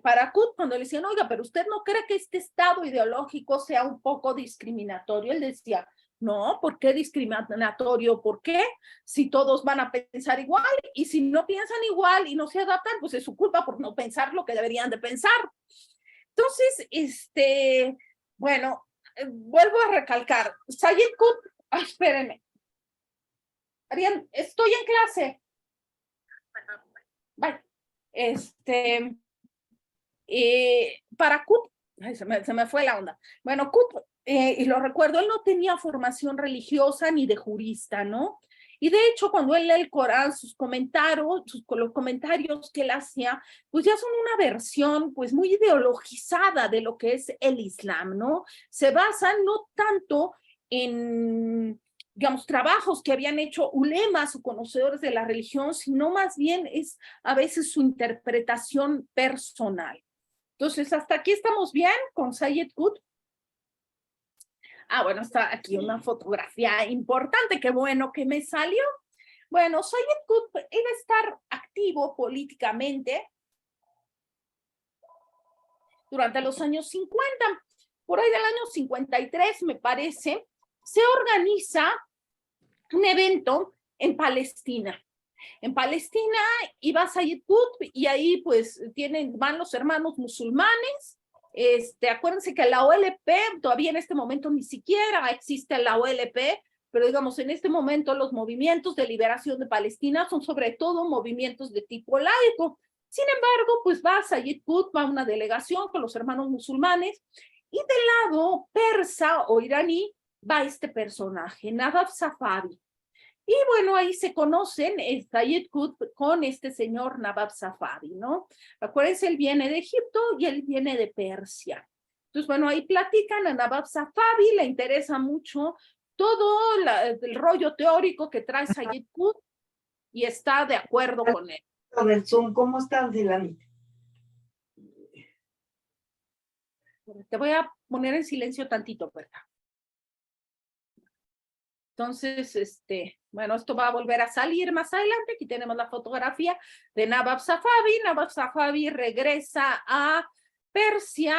Para Qutb, cuando le decían, oiga, pero usted no cree que este Estado ideológico sea un poco discriminatorio, él decía, no, ¿por qué discriminatorio? ¿Por qué? Si todos van a pensar igual, y si no piensan igual y no se adaptan, pues es su culpa por no pensar lo que deberían de pensar. Entonces, bueno, vuelvo a recalcar, Sayyid Qutb, espérenme, Arián, estoy en clase. Bye. Para Qutb, se me fue la onda. Bueno, Qutb, y lo recuerdo, él no tenía formación religiosa ni de jurista, ¿no? Y de hecho, cuando él lee el Corán, los comentarios que él hacía, pues ya son una versión pues muy ideologizada de lo que es el Islam, ¿no? Se basan no tanto en, digamos, trabajos que habían hecho ulemas o conocedores de la religión, sino más bien es a veces su interpretación personal. Entonces, hasta aquí estamos bien con Sayyid Qutb. Bueno, está aquí una fotografía importante, qué bueno que me salió. Bueno, Sayyid Qutb iba a estar activo políticamente durante los años 50. Por ahí del año 53, me parece, se organiza un evento en Palestina. En Palestina iba Sayyid Qutb y ahí pues van los hermanos musulmanes. Acuérdense que la OLP todavía en este momento ni siquiera existe la OLP, pero digamos en este momento los movimientos de liberación de Palestina son sobre todo movimientos de tipo laico. Sin embargo, pues va Sayyid Qutb, va una delegación con los hermanos musulmanes, y del lado persa o iraní va este personaje, Nabab Safavi. Y bueno, ahí se conocen Sayyid Qutb con este señor Nabab Safavi, ¿no? Acuérdense, él viene de Egipto y él viene de Persia. Entonces, bueno, ahí platican a Nabab Safavi, le interesa mucho todo el rollo teórico que trae Sayyid Qutb y está de acuerdo con él. Con el Zoom, ¿cómo estás, Dylan? Te voy a poner en silencio tantito, ¿verdad? Entonces, bueno, esto va a volver a salir más adelante. Aquí tenemos la fotografía de Nabab Safavi. Nabab Safavi regresa a Persia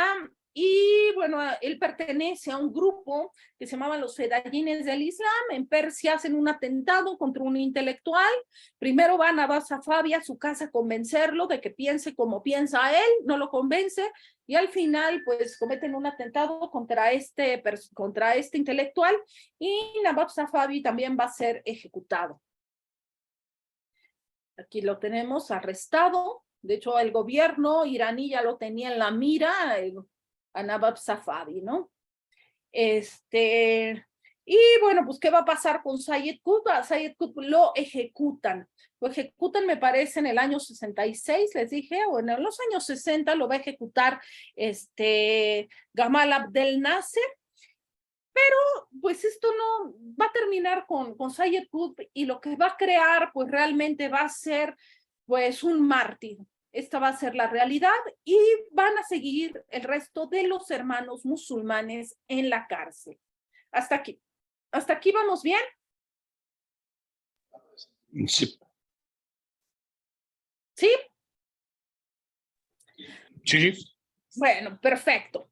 y, bueno, él pertenece a un grupo que se llamaban los Fedayines del Islam. En Persia hacen un atentado contra un intelectual. Primero va Nabab Safavi a su casa a convencerlo de que piense como piensa él, no lo convence, y al final pues cometen un atentado contra este intelectual, y Nabab Safavi también va a ser ejecutado. Aquí lo tenemos arrestado. De hecho, el gobierno iraní ya lo tenía en la mira a Nabab Safavi, ¿no? Y bueno, pues, ¿qué va a pasar con Sayed Qutb? A Sayed Qutb lo ejecutan. Lo ejecutan, me parece, en el año 66, les dije, o en los años 60 lo va a ejecutar Gamal Abdel Nasser. Pero, pues, esto no va a terminar con Sayed Qutb, y lo que va a crear, pues, realmente va a ser, pues, un mártir. Esta va a ser la realidad, y van a seguir el resto de los hermanos musulmanes en la cárcel. Hasta aquí. ¿Hasta aquí vamos bien? Sí, ¿Sí? sí, sí. Bueno, perfecto.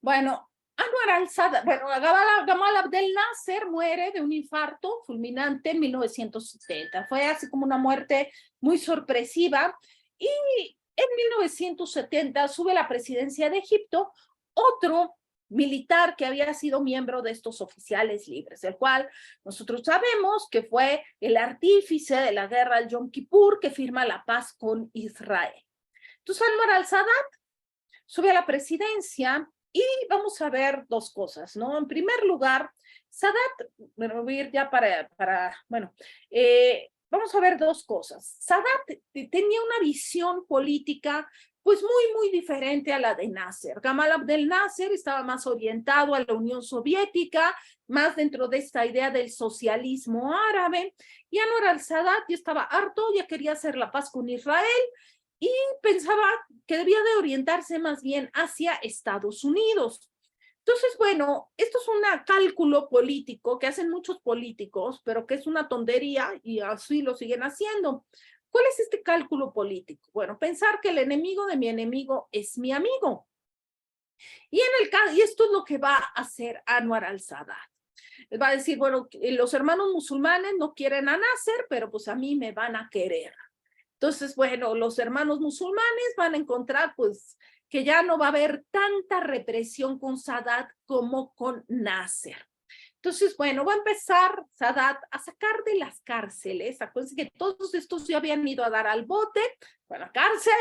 Bueno, Anwar al-Sadat, bueno, Gamal Abdel Nasser muere de un infarto fulminante en 1970. Fue así como una muerte muy sorpresiva, y en 1970 sube a la presidencia de Egipto otro militar que había sido miembro de estos oficiales libres, el cual nosotros sabemos que fue el artífice de la guerra al Yom Kippur, que firma la paz con Israel. Entonces, Anwar al-Sadat sube a la presidencia, y vamos a ver dos cosas, ¿no? En primer lugar, Sadat, bueno, voy a ir ya bueno, vamos a ver dos cosas. Sadat tenía una visión política pues muy diferente a la de Nasser. Gamal Abdel Nasser estaba más orientado a la Unión Soviética, más dentro de esta idea del socialismo árabe, y Anwar al-Sadat ya estaba harto, ya quería hacer la paz con Israel, y pensaba que debía de orientarse más bien hacia Estados Unidos. Entonces, bueno, esto es un cálculo político que hacen muchos políticos, pero que es una tontería, y así lo siguen haciendo. ¿Cuál es este cálculo político? Bueno, pensar que el enemigo de mi enemigo es mi amigo. Y esto es lo que va a hacer Anwar al-Sadat. Va a decir, bueno, los hermanos musulmanes no quieren a Nasser, pero pues a mí me van a querer. Entonces, bueno, los hermanos musulmanes van a encontrar, pues, que ya no va a haber tanta represión con Sadat como con Nasser. Entonces, bueno, va a empezar Sadat a sacar de las cárceles. Acuérdense que todos estos ya habían ido a dar al bote, bueno, a cárcel,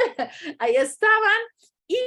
ahí estaban, y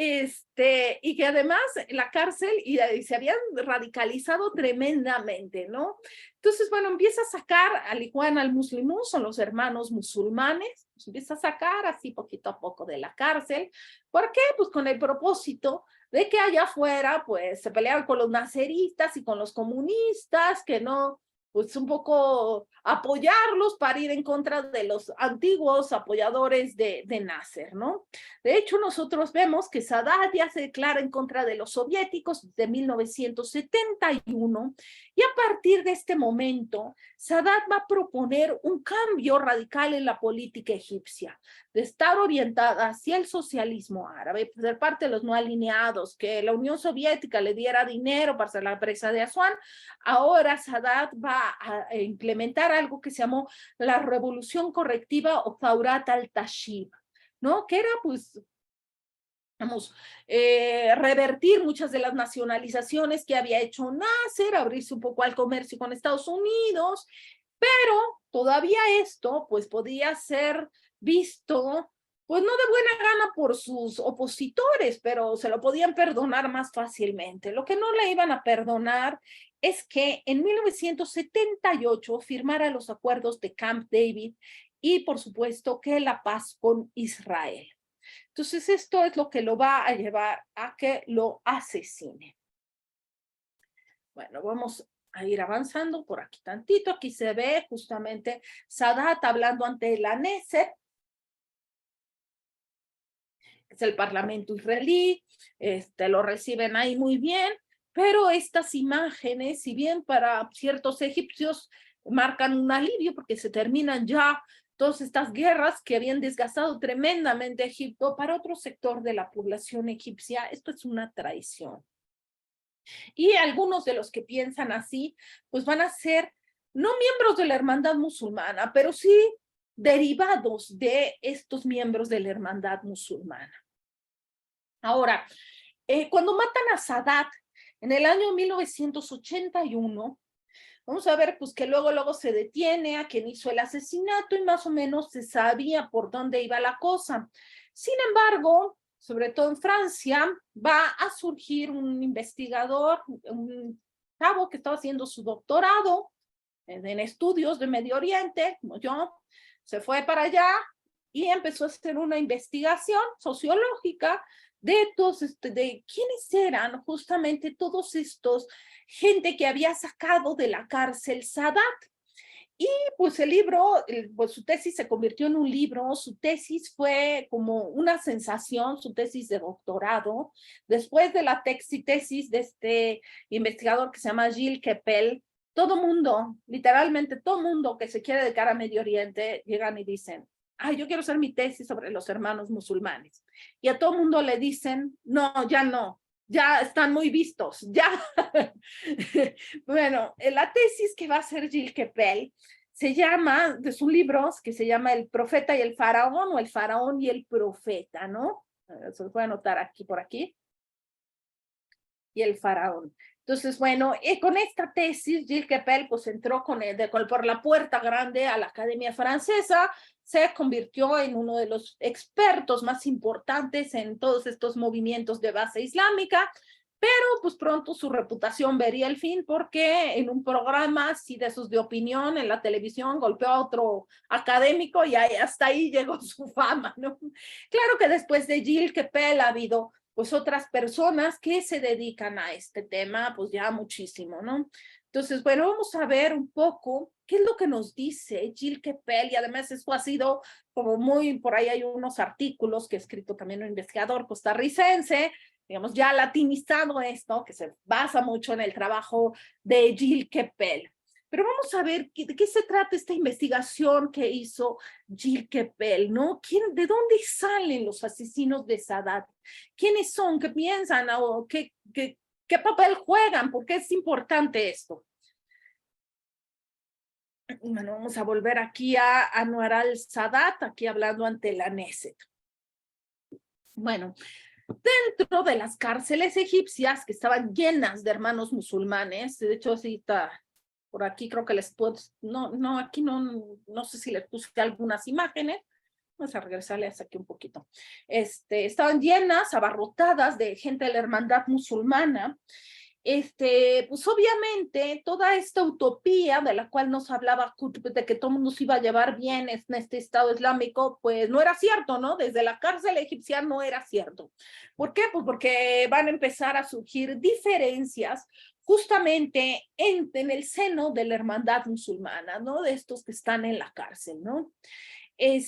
y que además la cárcel y se habían radicalizado tremendamente, ¿no? Entonces, bueno, empieza a sacar al Ikhwan al-Muslimun, son los hermanos musulmanes, pues empieza a sacar así poquito a poco de la cárcel. ¿Por qué? Pues con el propósito de que allá afuera, pues, se peleaban con los naceristas y con los comunistas, que no, pues, un poco apoyarlos para ir en contra de los antiguos apoyadores de Nasser, ¿no? De hecho, nosotros vemos que Sadat ya se declara en contra de los soviéticos de 1971, y a partir de este momento, Sadat va a proponer un cambio radical en la política egipcia, de estar orientada hacia el socialismo árabe, pues, de parte de los no alineados, que la Unión Soviética le diera dinero para hacer la presa de Asuán. Ahora Sadat va a implementar algo que se llamó la revolución correctiva o Thawrat al-Tashib, ¿no? Que era, pues, vamos, revertir muchas de las nacionalizaciones que había hecho Nasser, abrirse un poco al comercio con Estados Unidos, pero todavía esto, pues, podía ser visto, pues, no de buena gana por sus opositores, pero se lo podían perdonar más fácilmente. Lo que no le iban a perdonar es que en 1978 firmara los acuerdos de Camp David, y, por supuesto, que la paz con Israel. Entonces, esto es lo que lo va a llevar a que lo asesine. Bueno, vamos a ir avanzando por aquí tantito. Aquí se ve justamente Sadat hablando ante la Knesset, es el parlamento israelí, lo reciben ahí muy bien, pero estas imágenes, si bien para ciertos egipcios marcan un alivio porque se terminan ya todas estas guerras que habían desgastado tremendamente a Egipto, para otro sector de la población egipcia esto es una traición. Y algunos de los que piensan así, pues van a ser no miembros de la hermandad musulmana, pero sí derivados de estos miembros de la hermandad musulmana. Ahora, cuando matan a Sadat en el año 1981, vamos a ver, pues, que luego se detiene a quien hizo el asesinato, y más o menos se sabía por dónde iba la cosa. Sin embargo, sobre todo en Francia, va a surgir un investigador, un chavo que estaba haciendo su doctorado en estudios de Medio Oriente, como yo, se fue para allá y empezó a hacer una investigación sociológica de todos, de quiénes eran justamente todos estos, gente que había sacado de la cárcel Sadat. Y pues el libro, pues su tesis se convirtió en un libro, su tesis fue como una sensación, su tesis de doctorado. Después de la tesis de este investigador que se llama Gilles Kepel, todo mundo, literalmente todo mundo que se quiere dedicar a Medio Oriente, llegan y dicen, ay, yo quiero hacer mi tesis sobre los hermanos musulmanes. Y a todo mundo le dicen, no, ya están muy vistos, ya. Bueno, la tesis que va a hacer Gilles Kepel se llama, de sus libros, que se llama El profeta y el faraón, o El faraón y el profeta, ¿no? Se los voy a anotar aquí, por aquí. Y el faraón. Entonces, bueno, con esta tesis, Gilles Kepel pues entró por la puerta grande a la Academia Francesa, se convirtió en uno de los expertos más importantes en todos estos movimientos de base islámica, pero pues pronto su reputación vería el fin porque en un programa así de esos de opinión en la televisión golpeó a otro académico y hasta ahí llegó su fama, ¿no? Claro que después de Gilles Kepel ha habido pues otras personas que se dedican a este tema, pues ya muchísimo, ¿no? Entonces, bueno, vamos a ver un poco qué es lo que nos dice Gilles Kepel, y además esto ha sido como muy, por ahí hay unos artículos que ha escrito también un investigador costarricense, digamos, ya latinizado esto, que se basa mucho en el trabajo de Gilles Kepel. Pero vamos a ver de qué se trata esta investigación que hizo Gilles Kepel, ¿no? ¿De dónde salen los asesinos de Sadat? ¿Quiénes son? ¿Qué piensan? ¿O qué papel juegan? ¿Por qué es importante esto? Bueno, vamos a volver aquí a Anwar al-Sadat, aquí hablando ante la Knesset. Bueno, dentro de las cárceles egipcias que estaban llenas de hermanos musulmanes, de hecho, sí está por aquí, creo que les puedo, aquí no sé si les puse algunas imágenes. Vamos a regresarles aquí un poquito. Estaban llenas, abarrotadas de gente de la hermandad musulmana. Pues obviamente toda esta utopía de la cual nos hablaba Qutb, de que todo el mundo se iba a llevar bien en este Estado Islámico, pues no era cierto, ¿no? Desde la cárcel egipcia no era cierto. ¿Por qué? Pues porque van a empezar a surgir diferencias justamente en el seno de la hermandad musulmana, ¿no? De estos que están en la cárcel, ¿no? Y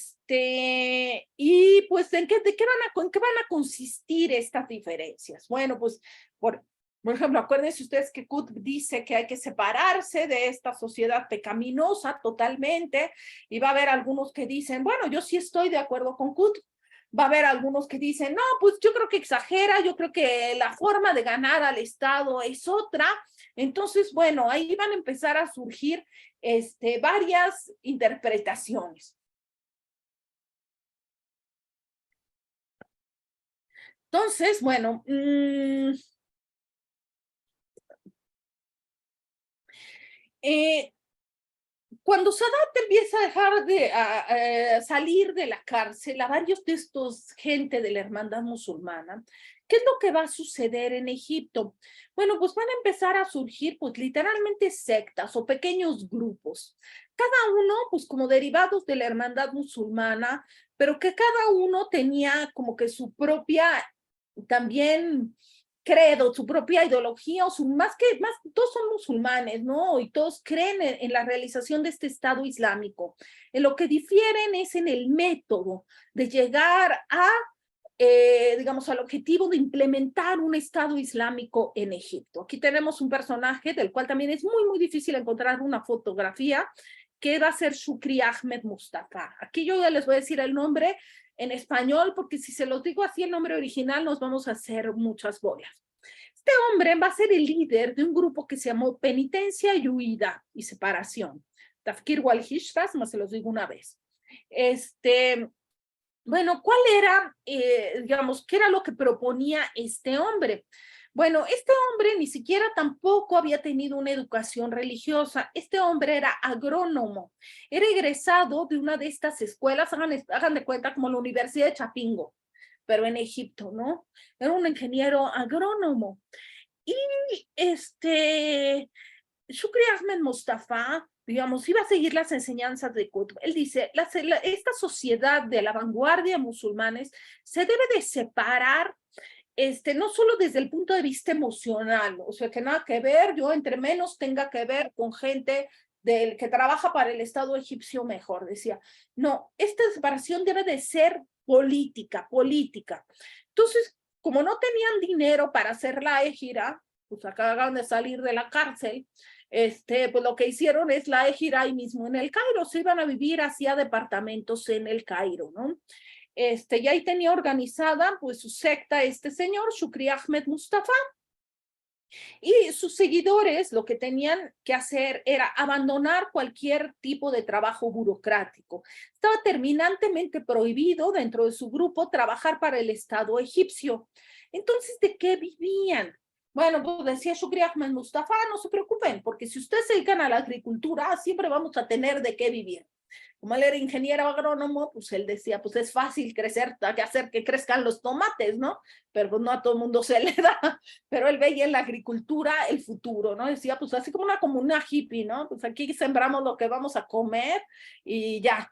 pues ¿en qué van a consistir estas diferencias? Bueno, pues por ejemplo, acuérdense ustedes que Qutb dice que hay que separarse de esta sociedad pecaminosa totalmente, y va a haber algunos que dicen, bueno, yo sí estoy de acuerdo con Qutb. Va a haber algunos que dicen, no, pues yo creo que exagera, yo creo que la forma de ganar al Estado es otra. Entonces, bueno, ahí van a empezar a surgir varias interpretaciones. Entonces, bueno, cuando Sadat empieza a dejar de salir de la cárcel a varios de estos gente de la hermandad musulmana, ¿qué es lo que va a suceder en Egipto? Bueno, pues van a empezar a surgir pues literalmente sectas o pequeños grupos, cada uno pues como derivados de la hermandad musulmana, pero que cada uno tenía como que su propia también credo, su propia ideología, todos son musulmanes, ¿no? Y todos creen en la realización de este Estado Islámico. En lo que difieren es en el método de llegar a, digamos, al objetivo de implementar un Estado Islámico en Egipto. Aquí tenemos un personaje del cual también es muy, muy difícil encontrar una fotografía, que va a ser Shukri Ahmed Mustafa. Aquí yo ya les voy a decir el nombre en español, porque si se los digo así el nombre original nos vamos a hacer muchas bolas. Este hombre va a ser el líder de un grupo que se llamó Penitencia y Huida y Separación. Tafkir wal Hishras, más se los digo una vez. Bueno, ¿cuál era, digamos, qué era lo que proponía este hombre? Bueno, este hombre ni siquiera tampoco había tenido una educación religiosa. Este hombre era agrónomo, era egresado de una de estas escuelas, hagan de cuenta como la Universidad de Chapingo, pero en Egipto, ¿no? Era un ingeniero agrónomo. Y Shukri Ahmed Mustafa, digamos, iba a seguir las enseñanzas de Qutb. Él dice, esta sociedad de la vanguardia musulmanes se debe de separar, no solo desde el punto de vista emocional, o sea, que nada que ver, yo entre menos tenga que ver con gente que trabaja para el Estado egipcio mejor, decía. No, esta separación debe de ser política. Entonces, como no tenían dinero para hacer la égira, pues acaban de salir de la cárcel, pues lo que hicieron es la égira ahí mismo en el Cairo, se iban a vivir hacia departamentos en el Cairo, ¿no? Y ahí tenía organizada pues su secta este señor, Shukri Ahmed Mustafa, y sus seguidores lo que tenían que hacer era abandonar cualquier tipo de trabajo burocrático. Estaba terminantemente prohibido dentro de su grupo trabajar para el Estado egipcio. Entonces, ¿de qué vivían? Bueno, pues decía Shukri Ahmed Mustafa, no se preocupen, porque si ustedes se dedican a la agricultura, siempre vamos a tener de qué vivir. Como él era ingeniero agrónomo, pues él decía, pues es fácil crecer, hay que hacer que crezcan los tomates, ¿no? Pero pues no a todo el mundo se le da. Pero él veía en la agricultura el futuro, ¿no? Decía, pues así como una comunidad hippie, ¿no? Pues aquí sembramos lo que vamos a comer y ya.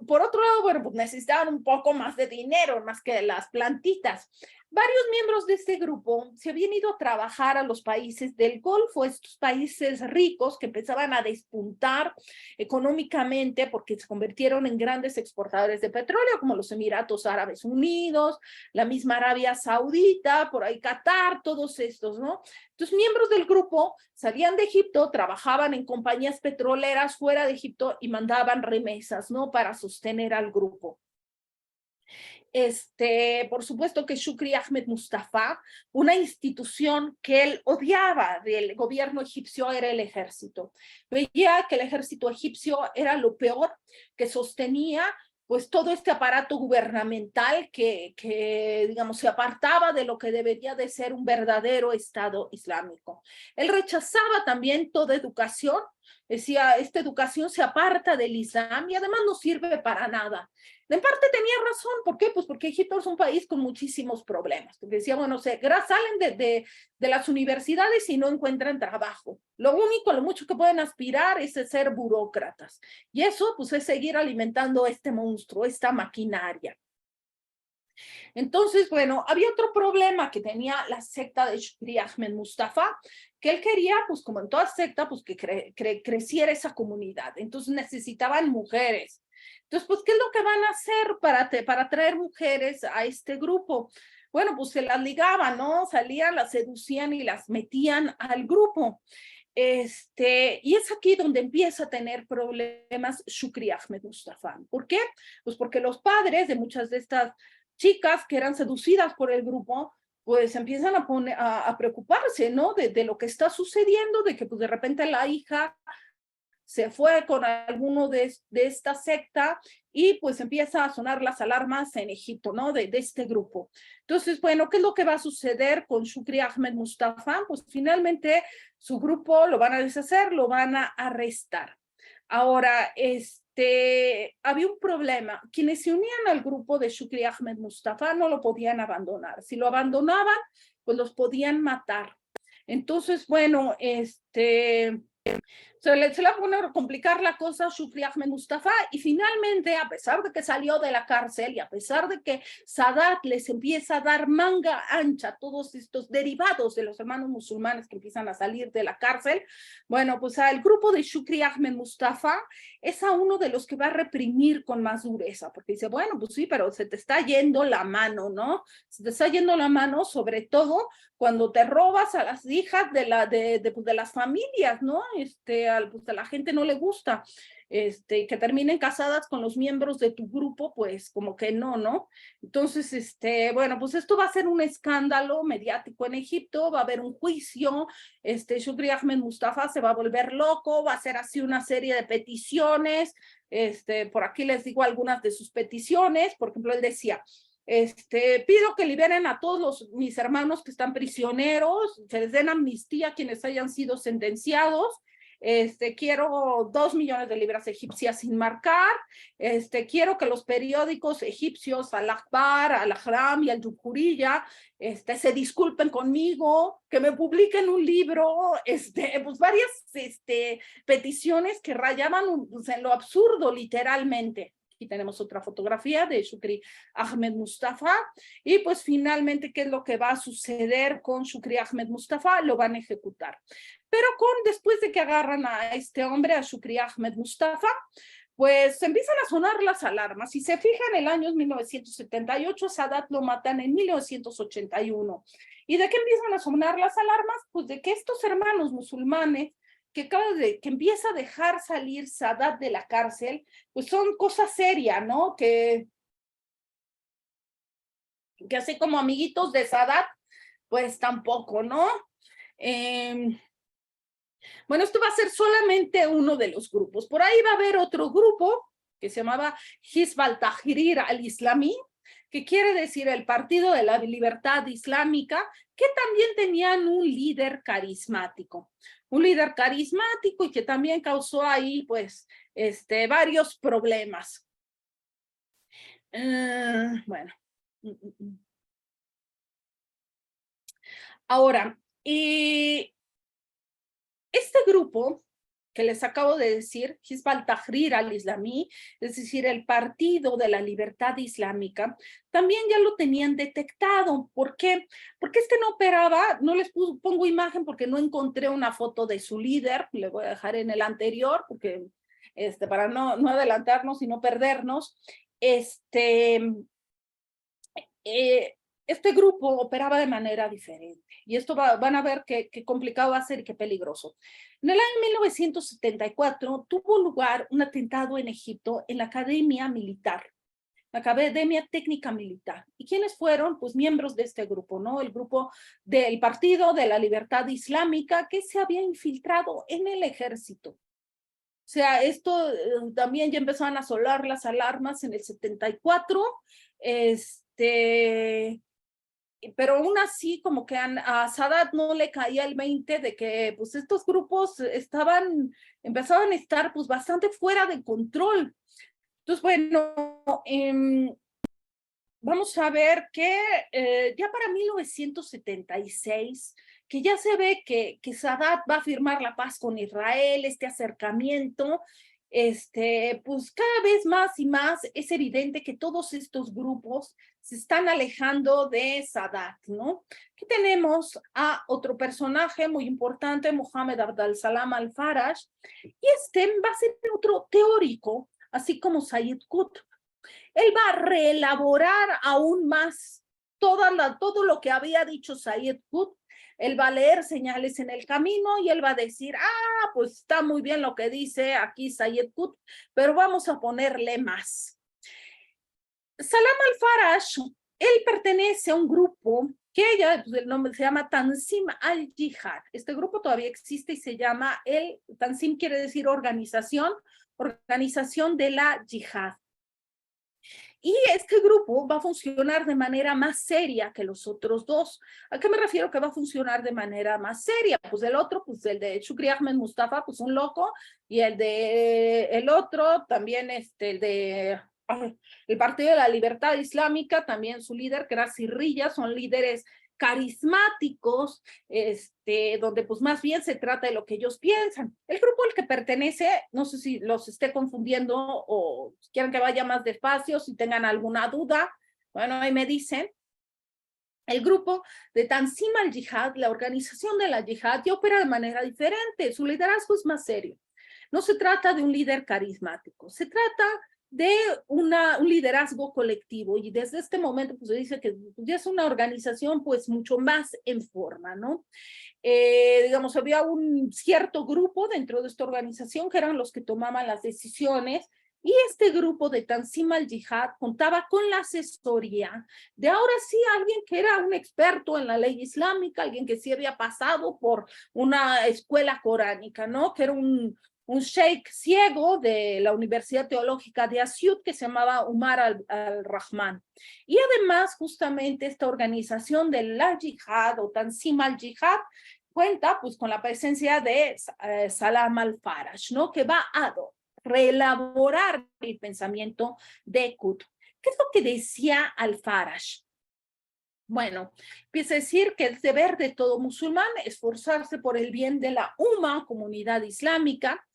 Por otro lado, bueno, pues necesitaban un poco más de dinero, más que las plantitas. Varios miembros de este grupo se habían ido a trabajar a los países del Golfo, estos países ricos que empezaban a despuntar económicamente porque se convirtieron en grandes exportadores de petróleo, como los Emiratos Árabes Unidos, la misma Arabia Saudita, por ahí Qatar, todos estos, ¿no? Entonces, miembros del grupo salían de Egipto, trabajaban en compañías petroleras fuera de Egipto y mandaban remesas, ¿no? Para sostener al grupo. Por supuesto que Shukri Ahmed Mustafa, una institución que él odiaba del gobierno egipcio era el ejército. Veía que el ejército egipcio era lo peor, que sostenía pues todo este aparato gubernamental que digamos, se apartaba de lo que debería de ser un verdadero Estado islámico. Él rechazaba también toda educación, decía, esta educación se aparta del Islam y además no sirve para nada. En parte tenía razón, ¿por qué? Pues porque Egipto es un país con muchísimos problemas. Decía, bueno, salen de las universidades y no encuentran trabajo. Lo mucho que pueden aspirar es ser burócratas. Y eso, pues, es seguir alimentando este monstruo, esta maquinaria. Entonces, bueno, había otro problema que tenía la secta de Shukri Ahmed Mustafa, que él quería, pues como en toda secta, pues que creciera esa comunidad. Entonces necesitaban mujeres. Entonces, pues, ¿qué es lo que van a hacer para traer mujeres a este grupo? Bueno, pues se las ligaban, ¿no? Salían, las seducían y las metían al grupo. Y es aquí donde empieza a tener problemas Shukri Ahmed Mustafa. ¿Por qué? Pues porque los padres de muchas de estas chicas que eran seducidas por el grupo, pues empiezan a preocuparse, ¿no? De lo que está sucediendo, de que pues de repente la hija se fue con alguno de esta secta y pues empieza a sonar las alarmas en Egipto, ¿no? De este grupo. Entonces, bueno, ¿qué es lo que va a suceder con Shukri Ahmed Mustafa? Pues finalmente su grupo lo van a deshacer, lo van a arrestar. Ahora, había un problema. Quienes se unían al grupo de Shukri Ahmed Mustafa no lo podían abandonar. Si lo abandonaban, pues los podían matar. Entonces, bueno, se le va a poner a complicar la cosa a Shukri Ahmed Mustafa y finalmente, a pesar de que salió de la cárcel y a pesar de que Sadat les empieza a dar manga ancha a todos estos derivados de los hermanos musulmanes que empiezan a salir de la cárcel, bueno, pues el grupo de Shukri Ahmed Mustafa es a uno de los que va a reprimir con más dureza, porque dice, bueno, pues sí, pero se te está yendo la mano, ¿no? Se te está yendo la mano, sobre todo cuando te robas a las hijas de las familias, ¿no? Pues a la gente no le gusta, que terminen casadas con los miembros de tu grupo, pues como que no. Entonces, bueno, pues esto va a ser un escándalo mediático en Egipto, va a haber un juicio, Shukri Ahmed Mustafa se va a volver loco, va a hacer así una serie de peticiones, por aquí les digo algunas de sus peticiones, por ejemplo, él decía, pido que liberen a todos mis hermanos que están prisioneros, que les den amnistía a quienes hayan sido sentenciados, quiero 2 millones de libras egipcias sin marcar, quiero que los periódicos egipcios, Al-Akhbar, Al-Ahram y Al-Jumhuriya, se disculpen conmigo, que me publiquen un libro, pues varias peticiones que rayaban pues, en lo absurdo, literalmente. Aquí tenemos otra fotografía de Shukri Ahmed Mustafa. Y pues finalmente, ¿qué es lo que va a suceder con Shukri Ahmed Mustafa? Lo van a ejecutar. Pero después de que agarran a este hombre, a Shukri Ahmed Mustafa, pues empiezan a sonar las alarmas. Si se fijan, el año 1978, Sadat lo matan en 1981. ¿Y de qué empiezan a sonar las alarmas? Pues de que estos hermanos musulmanes que empieza a dejar salir Sadat de la cárcel, pues son cosas serias, ¿no? Que así como amiguitos de Sadat, pues tampoco, ¿no? Bueno, esto va a ser solamente uno de los grupos. Por ahí va a haber otro grupo que se llamaba Hizb al-Tahrir al-Islami, que quiere decir el Partido de la Libertad Islámica, que también tenían un líder carismático. Un líder carismático y que también causó ahí, pues, varios problemas. Bueno. Ahora, este grupo que les acabo de decir, Hizb al-Tahrir al-Islami, es decir, el Partido de la Libertad Islámica, también ya lo tenían detectado. ¿Por qué? Porque no operaba, no les pongo imagen porque no encontré una foto de su líder, le voy a dejar en el anterior, porque para no adelantarnos y no perdernos. Este grupo operaba de manera diferente. Y esto van a ver qué complicado va a ser y qué peligroso. En el año 1974 tuvo lugar un atentado en Egipto en la Academia Militar, la Academia Técnica Militar. ¿Y quiénes fueron? Pues miembros de este grupo, ¿no? El grupo del Partido de la Libertad Islámica que se había infiltrado en el ejército. O sea, esto también ya empezaron a sonar las alarmas en el 74, pero aún así como que a Sadat no le caía el 20 de que pues estos grupos empezaban a estar pues bastante fuera de control. Entonces, bueno, vamos a ver que ya para 1976, que ya se ve que Sadat va a firmar la paz con Israel, este acercamiento, pues cada vez más y más es evidente que todos estos grupos se están alejando de Sadat, ¿no? Aquí tenemos a otro personaje muy importante, Mohammed Abd al-Salam al-Faraj, y va a ser otro teórico, así como Sayyid Qutb. Él va a reelaborar aún más todo lo que había dicho Sayyid Qutb. Él va a leer señales en el camino y él va a decir, pues está muy bien lo que dice aquí Sayyid Qutb, pero vamos a ponerle más. Salam al-Faraj, él pertenece a un grupo que el nombre se llama Tanzim al-Jihad. Este grupo todavía existe y se llama Tanzim quiere decir organización de la Jihad. Y este grupo va a funcionar de manera más seria que los otros dos. ¿A qué me refiero que va a funcionar de manera más seria? Pues el otro, pues el de Shukri Ahmed Mustafa, pues un loco, y el otro también, el Partido de la Libertad Islámica, también su líder, que era Sirrilla, son líderes carismáticos, donde pues más bien se trata de lo que ellos piensan. El grupo al que pertenece, no sé si los esté confundiendo o quieren que vaya más despacio, si tengan alguna duda, bueno, ahí me dicen. El grupo de Tanzim al-Jihad, la organización de la Jihad, ya opera de manera diferente, su liderazgo es más serio. No se trata de un líder carismático, se trata de un liderazgo colectivo, y desde este momento pues se dice que ya es una organización pues mucho más en forma, ¿no? Digamos, había un cierto grupo dentro de esta organización que eran los que tomaban las decisiones, y este grupo de Tanzim al-Jihad contaba con la asesoría de ahora sí alguien que era un experto en la ley islámica, alguien que sí había pasado por una escuela coránica, ¿no? Que era un sheikh ciego de la Universidad Teológica de Asyut que se llamaba Umar al-Rahman. Y además, justamente esta organización de la Jihad o Tanzim al-Jihad cuenta pues con la presencia de Salam al-Faraj, ¿no? Que va a reelaborar el pensamiento de Qutb. ¿Qué es lo que decía al-Faraj? Bueno, empieza a decir que el deber de todo musulmán es esforzarse por el bien de la comunidad islámica.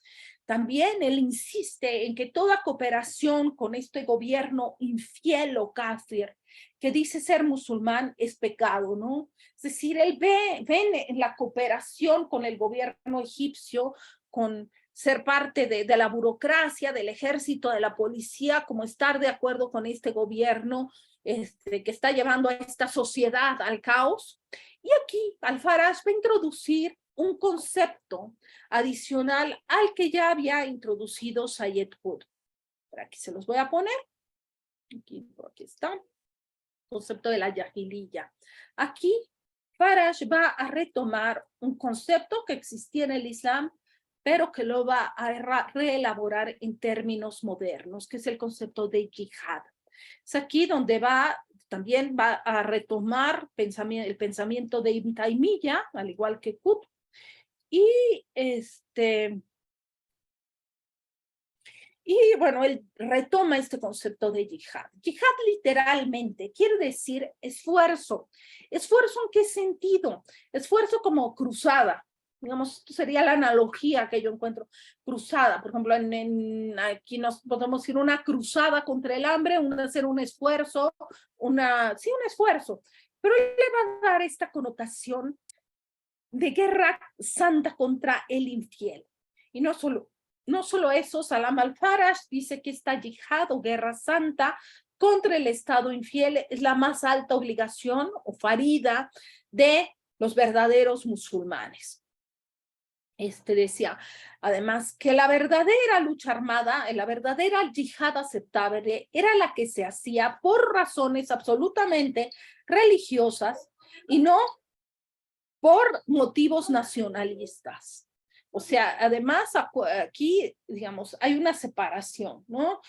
También él insiste en que toda cooperación con este gobierno infiel o kafir que dice ser musulmán es pecado, ¿no? Es decir, él ve en la cooperación con el gobierno egipcio, con ser parte de la burocracia, del ejército, de la policía, como estar de acuerdo con este gobierno que está llevando a esta sociedad al caos. Y aquí al-Faraj va a introducir un concepto adicional al que ya había introducido Sayed Qutb. Por aquí se los voy a poner. Por aquí está. Concepto de la Yahiliya. Aquí Faraj va a retomar un concepto que existía en el Islam, pero que lo va a reelaborar en términos modernos, que es el concepto de yihad. Es aquí donde también va a retomar el pensamiento de Ibn Taymiyyah, al igual que Qutb, y bueno, él retoma este concepto de yihad. Yihad literalmente quiere decir esfuerzo. ¿Esfuerzo en qué sentido? Esfuerzo como cruzada. Digamos, esto sería la analogía que yo encuentro. Cruzada, por ejemplo, aquí nos podemos decir una cruzada contra el hambre, hacer un esfuerzo, un esfuerzo. Pero él le va a dar esta connotación de guerra santa contra el infiel. Y no solo eso, Salam al-Faraj dice que esta yihad o guerra santa contra el Estado infiel es la más alta obligación o farida de los verdaderos musulmanes. Decía, además, que la verdadera lucha armada, la verdadera yihad aceptable, era la que se hacía por razones absolutamente religiosas y no por motivos nacionalistas. O sea, además aquí, digamos, hay una separación, ¿no?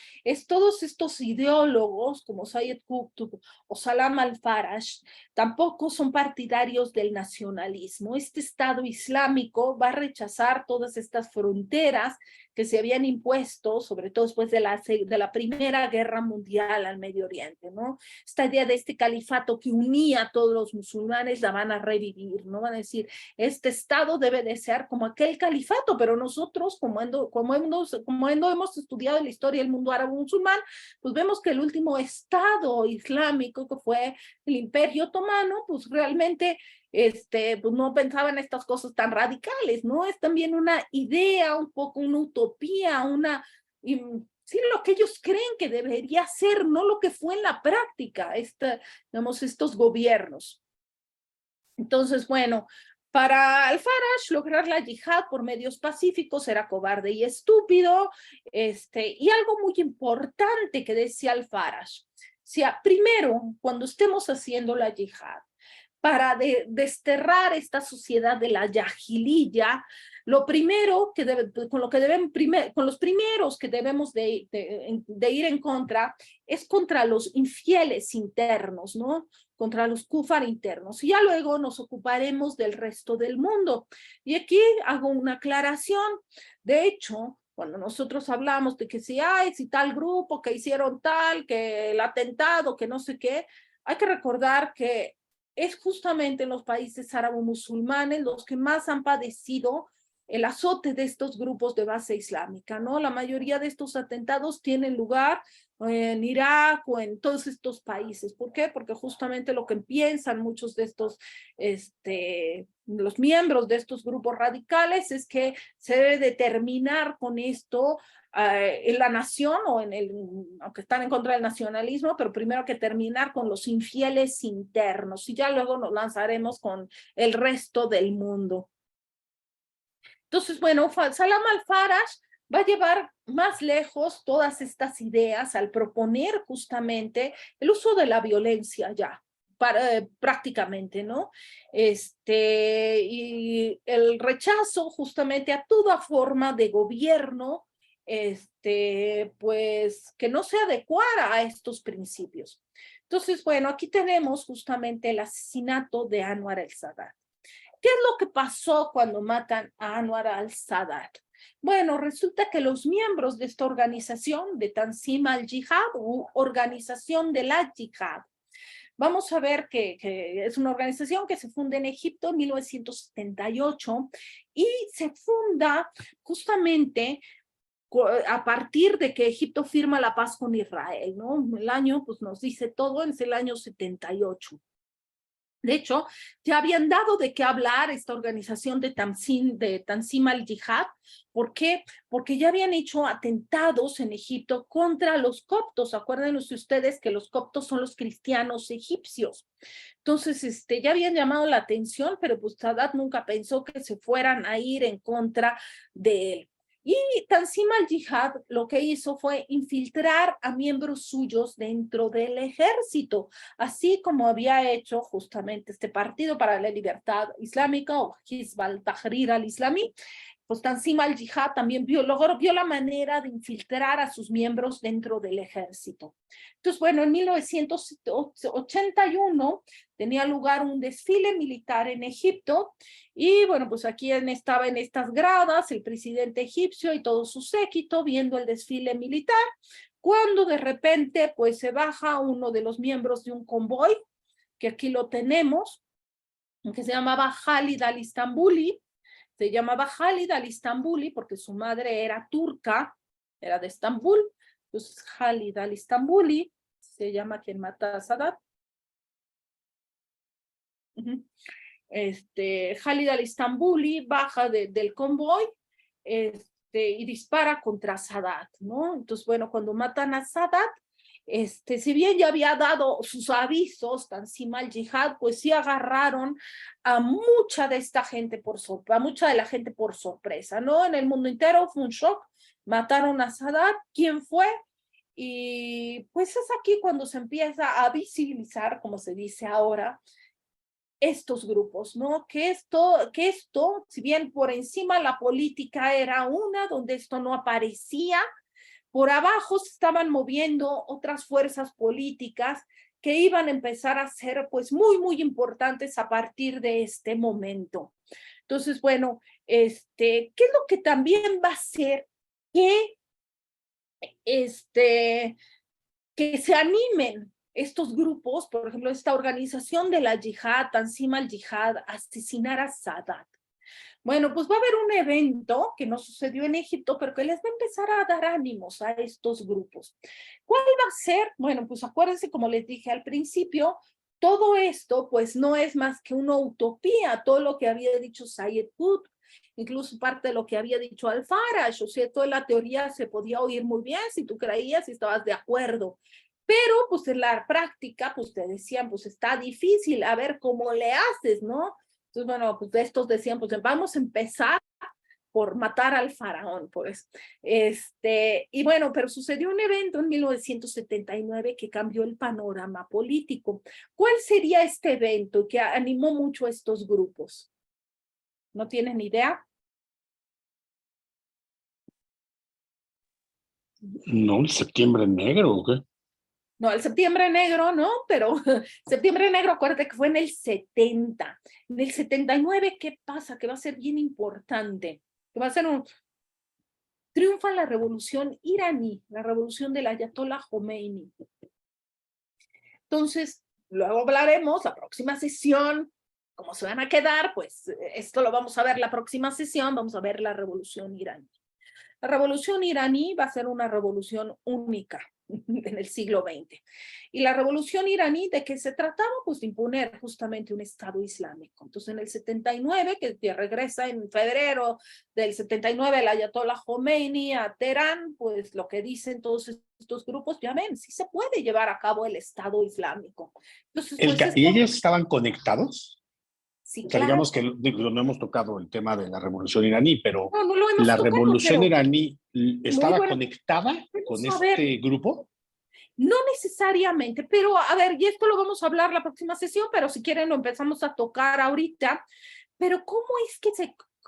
Todos estos ideólogos como Sayed Qutb o Salam al-Faraj tampoco son partidarios del nacionalismo. Este Estado islámico va a rechazar todas estas fronteras que se habían impuesto, sobre todo después de la Primera Guerra Mundial al Medio Oriente, ¿no? Esta idea de este califato que unía a todos los musulmanes la van a revivir, ¿no? Van a decir, este Estado debe de ser como aquel califato, pero nosotros, como hemos estudiado la historia del mundo árabe musulmán, pues vemos que el último Estado islámico, que fue el Imperio Otomano, pues realmente pues no pensaba en estas cosas tan radicales, ¿no? Es también una idea, un poco una utopía, sí, lo que ellos creen que debería ser, no lo que fue en la práctica, digamos, estos gobiernos. Entonces, bueno, para al-Faraj lograr la yihad por medios pacíficos era cobarde y estúpido, y algo muy importante que decía al-Faraj, primero, cuando estemos haciendo la yihad, para desterrar esta sociedad de la Yahiliya, lo primero con los primeros que debemos de ir en contra es contra los infieles internos, ¿no? Contra los kufar internos. Y ya luego nos ocuparemos del resto del mundo. Y aquí hago una aclaración. De hecho, cuando nosotros hablamos de que si tal grupo que hicieron que el atentado, que no sé qué, hay que recordar que es justamente en los países árabo-musulmanes los que más han padecido el azote de estos grupos de base islámica, ¿no? La mayoría de estos atentados tienen lugar en Irak o en todos estos países. ¿Por qué? Porque justamente lo que piensan muchos de estos, los miembros de estos grupos radicales es que se debe de terminar con esto en la nación aunque están en contra del nacionalismo, pero primero que terminar con los infieles internos y ya luego nos lanzaremos con el resto del mundo. Entonces, bueno, Salam al-Faraj va a llevar más lejos todas estas ideas al proponer justamente el uso de la violencia ya, prácticamente, ¿no? Y el rechazo justamente a toda forma de gobierno, pues que no se adecuara a estos principios. Entonces, bueno, aquí tenemos justamente el asesinato de Anwar el-Sadat. ¿Qué es lo que pasó cuando matan a Anwar al-Sadat? Bueno, resulta que los miembros de esta organización, de Tanzim al-Jihad, u Organización de la Jihad, vamos a ver que es una organización que se funda en Egipto en 1978 y se funda justamente a partir de que Egipto firma la paz con Israel, ¿no? El año, pues nos dice todo, es el año 78. De hecho, ya habían dado de qué hablar esta organización de Tanzim al-Jihad. ¿Por qué? Porque ya habían hecho atentados en Egipto contra los coptos. Acuérdense ustedes que los coptos son los cristianos egipcios. Entonces, ya habían llamado la atención, pero pues Sadat nunca pensó que se fueran a ir en contra de él. Y Tanzim al-Jihad lo que hizo fue infiltrar a miembros suyos dentro del ejército, así como había hecho justamente este Partido para la Libertad Islámica o Hizb al-Tahrir al-Islami. Pues Tanzim al-Jihad también vio la manera de infiltrar a sus miembros dentro del ejército. Entonces, bueno, en 1981 tenía lugar un desfile militar en Egipto y, bueno, pues aquí estaba en estas gradas el presidente egipcio y todo su séquito viendo el desfile militar, cuando de repente, pues se baja uno de los miembros de un convoy, que aquí lo tenemos, que se llamaba Khalid al-Istanbuli. Se llamaba Khalid al-Istanbuli porque su madre era turca, era de Estambul. Entonces Khalid al-Istanbuli se llama quien mata a Sadat. Khalid al-Istanbuli baja del convoy y dispara contra Sadat, ¿no? Entonces, bueno, cuando matan a Sadat, si bien ya había dado sus avisos, Tanzim al-Jihad, pues sí agarraron a mucha de esta gente a mucha de la gente por sorpresa, ¿no? En el mundo entero fue un shock, mataron a Sadat. ¿Quién fue? Y pues es aquí cuando se empieza a visibilizar, como se dice ahora, estos grupos, ¿no? Que esto, si bien por encima la política era una, donde esto no aparecía, por abajo se estaban moviendo otras fuerzas políticas que iban a empezar a ser pues muy, muy importantes a partir de este momento. Entonces, bueno, ¿qué es lo que también va a hacer que se animen estos grupos, por ejemplo, esta organización de la yihad, Tanzim al-Jihad, a asesinar a Sadat? Bueno, pues va a haber un evento que no sucedió en Egipto, pero que les va a empezar a dar ánimos a estos grupos. ¿Cuál va a ser? Bueno, pues acuérdense, como les dije al principio, todo esto pues no es más que una utopía, todo lo que había dicho Sayyid Qutb, incluso parte de lo que había dicho Al-Farash, o sea, toda la teoría se podía oír muy bien si tú creías y estabas de acuerdo. Pero pues en la práctica, pues te decían, pues está difícil, a ver cómo le haces, ¿no? Entonces, bueno, pues estos decían, pues vamos a empezar por matar al faraón, pues. Y bueno, pero sucedió un evento en 1979 que cambió el panorama político. ¿Cuál sería este evento que animó mucho a estos grupos? ¿No tienen idea? No, el septiembre negro, ¿o qué? No, el septiembre negro, ¿no? Pero septiembre negro, acuérdate que fue en el 70. En el 79, ¿qué pasa? Que va a ser bien importante. Que va a ser triunfa la revolución iraní, la revolución del Ayatollah Khomeini. Entonces, luego hablaremos, la próxima sesión, cómo se van a quedar, pues esto lo vamos a ver la próxima sesión, vamos a ver la revolución iraní. La revolución iraní va a ser una revolución única en el siglo XX. Y la revolución iraní, ¿de qué se trataba? Pues de imponer justamente un Estado islámico. Entonces, en el 79, que regresa en febrero del 79 el Ayatollah Khomeini a Teherán, pues lo que dicen todos estos grupos, ya ven, sí se puede llevar a cabo el Estado islámico. Entonces, pues, ¿Y ellos estaban conectados? Sí, O sea, claro. digamos que no hemos tocado el tema de la revolución iraní, pero No lo hemos la tocado, revolución pero iraní muy estaba bueno. conectada con Vamos a ver. este grupo. No necesariamente, pero a ver, y esto lo vamos a hablar la próxima sesión, pero si quieren lo empezamos a tocar ahorita. Pero ¿cómo es que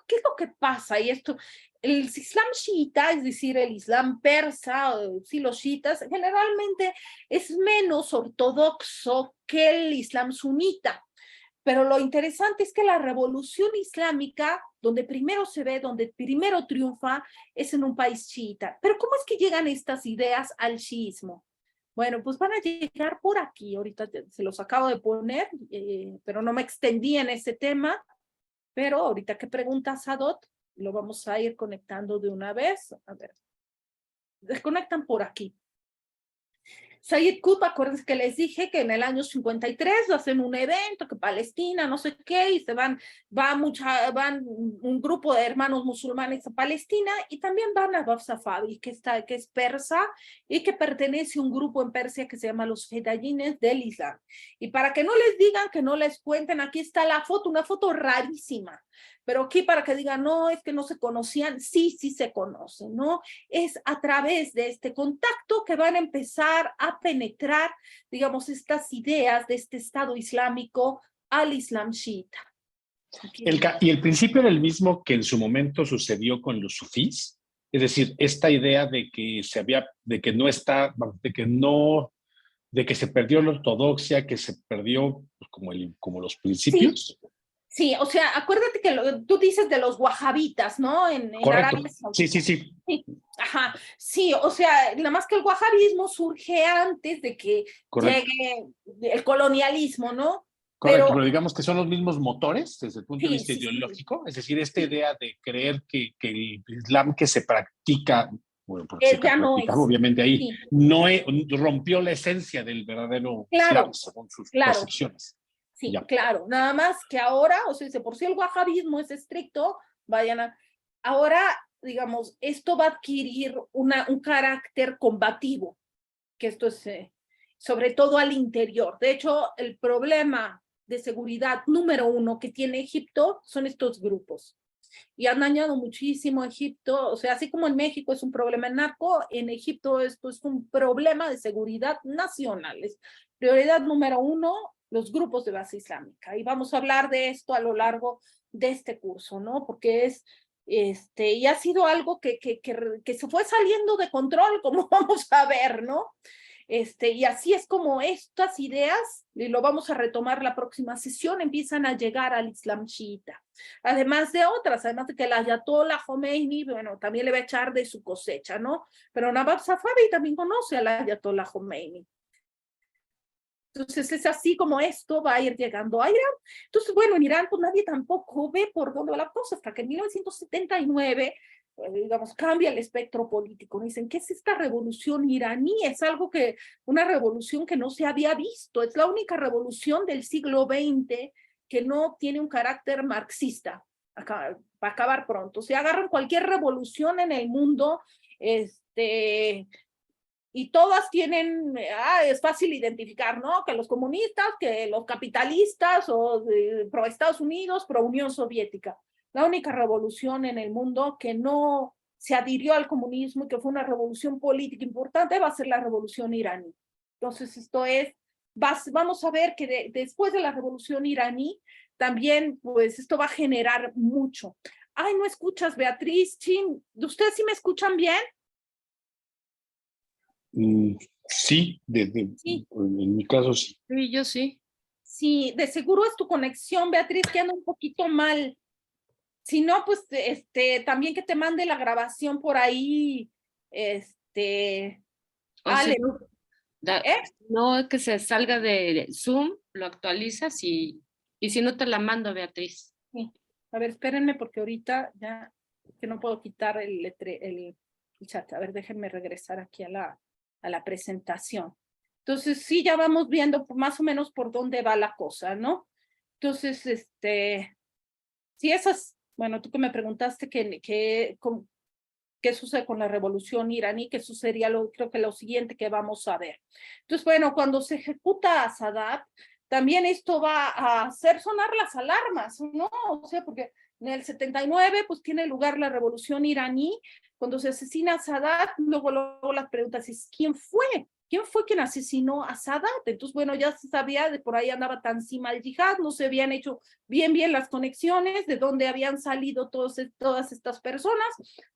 qué es lo que pasa? Y esto, el Islam chiita, es decir, el Islam persa, sí, los chiitas, generalmente es menos ortodoxo que el Islam sunita. Pero lo interesante es que la revolución islámica, donde primero se ve, donde primero triunfa, es en un país chiita. Pero ¿cómo es que llegan estas ideas al chiismo? Bueno, pues van a llegar por aquí. Ahorita se los acabo de poner, pero no me extendí en ese tema. Pero ahorita que pregunta Sadot, lo vamos a ir conectando de una vez. A ver, desconectan por aquí. Sayyid Qutb, acuérdense que les dije que en el año 53 hacen un evento, que Palestina, no sé qué, y van un grupo de hermanos musulmanes a Palestina, y también van a Bab Safavi, que es persa, y que pertenece a un grupo en Persia que se llama los Fedayines del Islam. Y para que no les digan, que no les cuenten, aquí está la foto, una foto rarísima, pero aquí para que digan, no, es que no se conocían, sí se conocen, ¿no? Es a través de este contacto que van a empezar a penetrar, digamos, estas ideas de este Estado Islámico al Islam chiita. Y el principio era el mismo que en su momento sucedió con los sufís, es decir, esta idea de que de que se perdió la ortodoxia, que se perdió pues, como los principios. Sí, o sea, acuérdate que tú dices de los wahabitas, ¿no? En Correcto. Arabia Saudita. Sí. Ajá, sí, o sea, nada más que el wahabismo surge antes de que llegue el colonialismo, ¿no? Correcto, pero digamos que son los mismos motores desde el punto de vista ideológico, sí. Es decir, esta idea de creer que el Islam que se practica, bueno, porque se practica obviamente ahí, no rompió la esencia del verdadero Islam según sus percepciones. Sí, claro, nada más que ahora, o sea, por si el wahabismo es estricto, ahora, digamos, esto va a adquirir un carácter combativo, que esto es sobre todo al interior. De hecho, el problema de seguridad número 1 que tiene Egipto son estos grupos. Y han dañado muchísimo a Egipto, o sea, así como en México es un problema en narco, en Egipto esto es un problema de seguridad nacional. Es prioridad número 1, los grupos de base islámica. Y vamos a hablar de esto a lo largo de este curso, ¿no? Porque y ha sido algo que se fue saliendo de control, como vamos a ver, ¿no? Y así es como estas ideas, y lo vamos a retomar la próxima sesión, empiezan a llegar al Islam chiita. Además de otras, además de que el Ayatollah Khomeini, bueno, también le va a echar de su cosecha, ¿no? Pero Nabab Safavi también conoce al Ayatollah Khomeini. Entonces es así como esto va a ir llegando a Irán. Entonces, bueno, en Irán pues nadie tampoco ve por dónde va la cosa, hasta que en 1979, digamos, cambia el espectro político. Dicen, ¿qué es esta revolución iraní? Es una revolución que no se había visto, es la única revolución del siglo XX que no tiene un carácter marxista, para acabar pronto. Se agarran cualquier revolución en el mundo, y todas tienen, es fácil identificar, ¿no? Que los comunistas, que los capitalistas, o pro Estados Unidos, pro Unión Soviética. La única revolución en el mundo que no se adhirió al comunismo y que fue una revolución política importante va a ser la revolución iraní. Entonces vamos a ver que después de la revolución iraní, también pues esto va a generar mucho. Ay, ¿no escuchas, Beatriz? Chin, ¿ustedes sí me escuchan bien? Sí, sí, en mi caso sí. Sí, yo sí. Sí, de seguro es tu conexión, Beatriz, que anda un poquito mal. Si no, pues también que te mande la grabación por ahí, Ale. No, que se salga de Zoom, lo actualizas y si no te la mando, Beatriz. Sí. A ver, espérenme porque ahorita ya que no puedo quitar el chat. A ver, déjenme regresar aquí a la presentación. Entonces, sí, ya vamos viendo más o menos por dónde va la cosa, ¿no? Entonces, sí, bueno, tú que me preguntaste qué sucede con la revolución iraní, que eso sería creo que lo siguiente que vamos a ver. Entonces, bueno, cuando se ejecuta a Sadat, también esto va a hacer sonar las alarmas, ¿no? O sea, porque en el 79, pues tiene lugar la revolución iraní, cuando se asesina a Sadat, luego las preguntas es, ¿quién fue? ¿quién fue quien asesinó a Sadat? Entonces, bueno, ya se sabía, de por ahí andaba Tanzim al-Jihad, no se habían hecho bien las conexiones de dónde habían salido todas estas personas,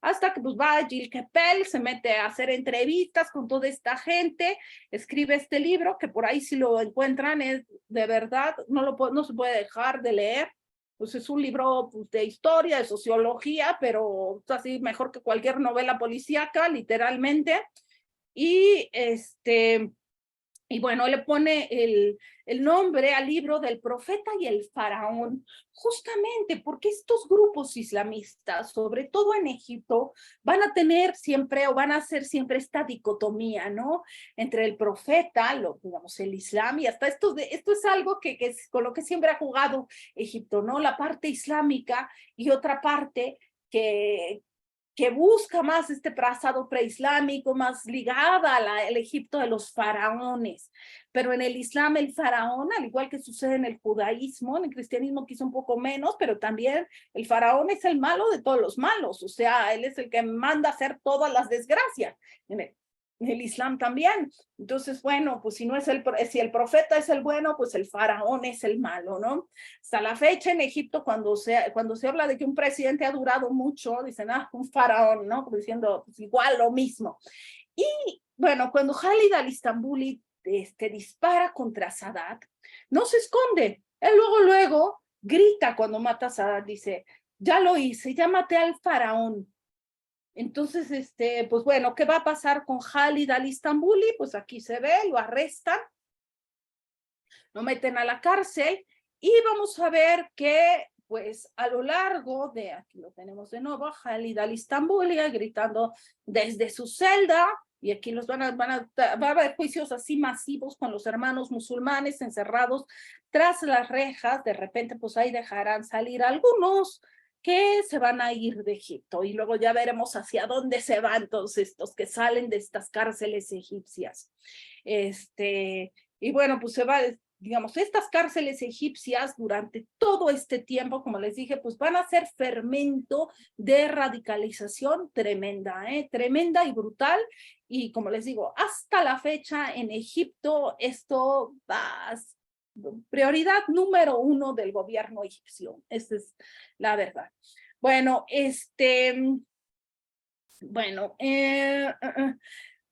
hasta que pues va Gil Kepel, se mete a hacer entrevistas con toda esta gente, escribe este libro, que por ahí si lo encuentran es de verdad, no se puede dejar de leer. Pues es un libro pues, de historia, de sociología, pero es así mejor que cualquier novela policíaca, literalmente. Y bueno, le pone el nombre al libro del profeta y el faraón, justamente porque estos grupos islamistas, sobre todo en Egipto, van a tener siempre o van a hacer siempre esta dicotomía, ¿no? Entre el profeta, digamos, el Islam, y hasta esto es algo que es con lo que siempre ha jugado Egipto, ¿no? La parte islámica y otra parte que busca más este trazado preislámico, más ligada al Egipto de los faraones. Pero en el Islam, el faraón, al igual que sucede en el judaísmo, en el cristianismo quizá un poco menos, pero también el faraón es el malo de todos los malos, o sea, él es el que manda hacer todas las desgracias. En el Islam también. Entonces, bueno, pues si el profeta es el bueno, pues el faraón es el malo, ¿no? Hasta la fecha en Egipto, cuando se habla de que un presidente ha durado mucho, dicen, un faraón, ¿no? Como diciendo, pues igual lo mismo. Y bueno, cuando Khalid al-Istanbuli dispara contra Sadat, no se esconde. Él luego grita cuando mata a Sadat, dice, ya lo hice, ya maté al faraón. Entonces, pues bueno, ¿qué va a pasar con Khalid al-Istanbuli? Pues aquí se ve, lo arrestan, lo meten a la cárcel y vamos a ver que, pues a lo largo de, aquí lo tenemos de nuevo, Khalid al-Istanbuli gritando desde su celda, y aquí va a haber juicios así masivos con los hermanos musulmanes encerrados tras las rejas, de repente pues ahí dejarán salir algunos que se van a ir de Egipto y luego ya veremos hacia dónde se van todos estos que salen de estas cárceles egipcias. Y bueno, pues se va, digamos, estas cárceles egipcias durante todo este tiempo, como les dije, pues van a ser fermento de radicalización tremenda, tremenda y brutal. Y como les digo, hasta la fecha en Egipto esto va prioridad número 1 del gobierno egipcio. Esa es la verdad. Bueno,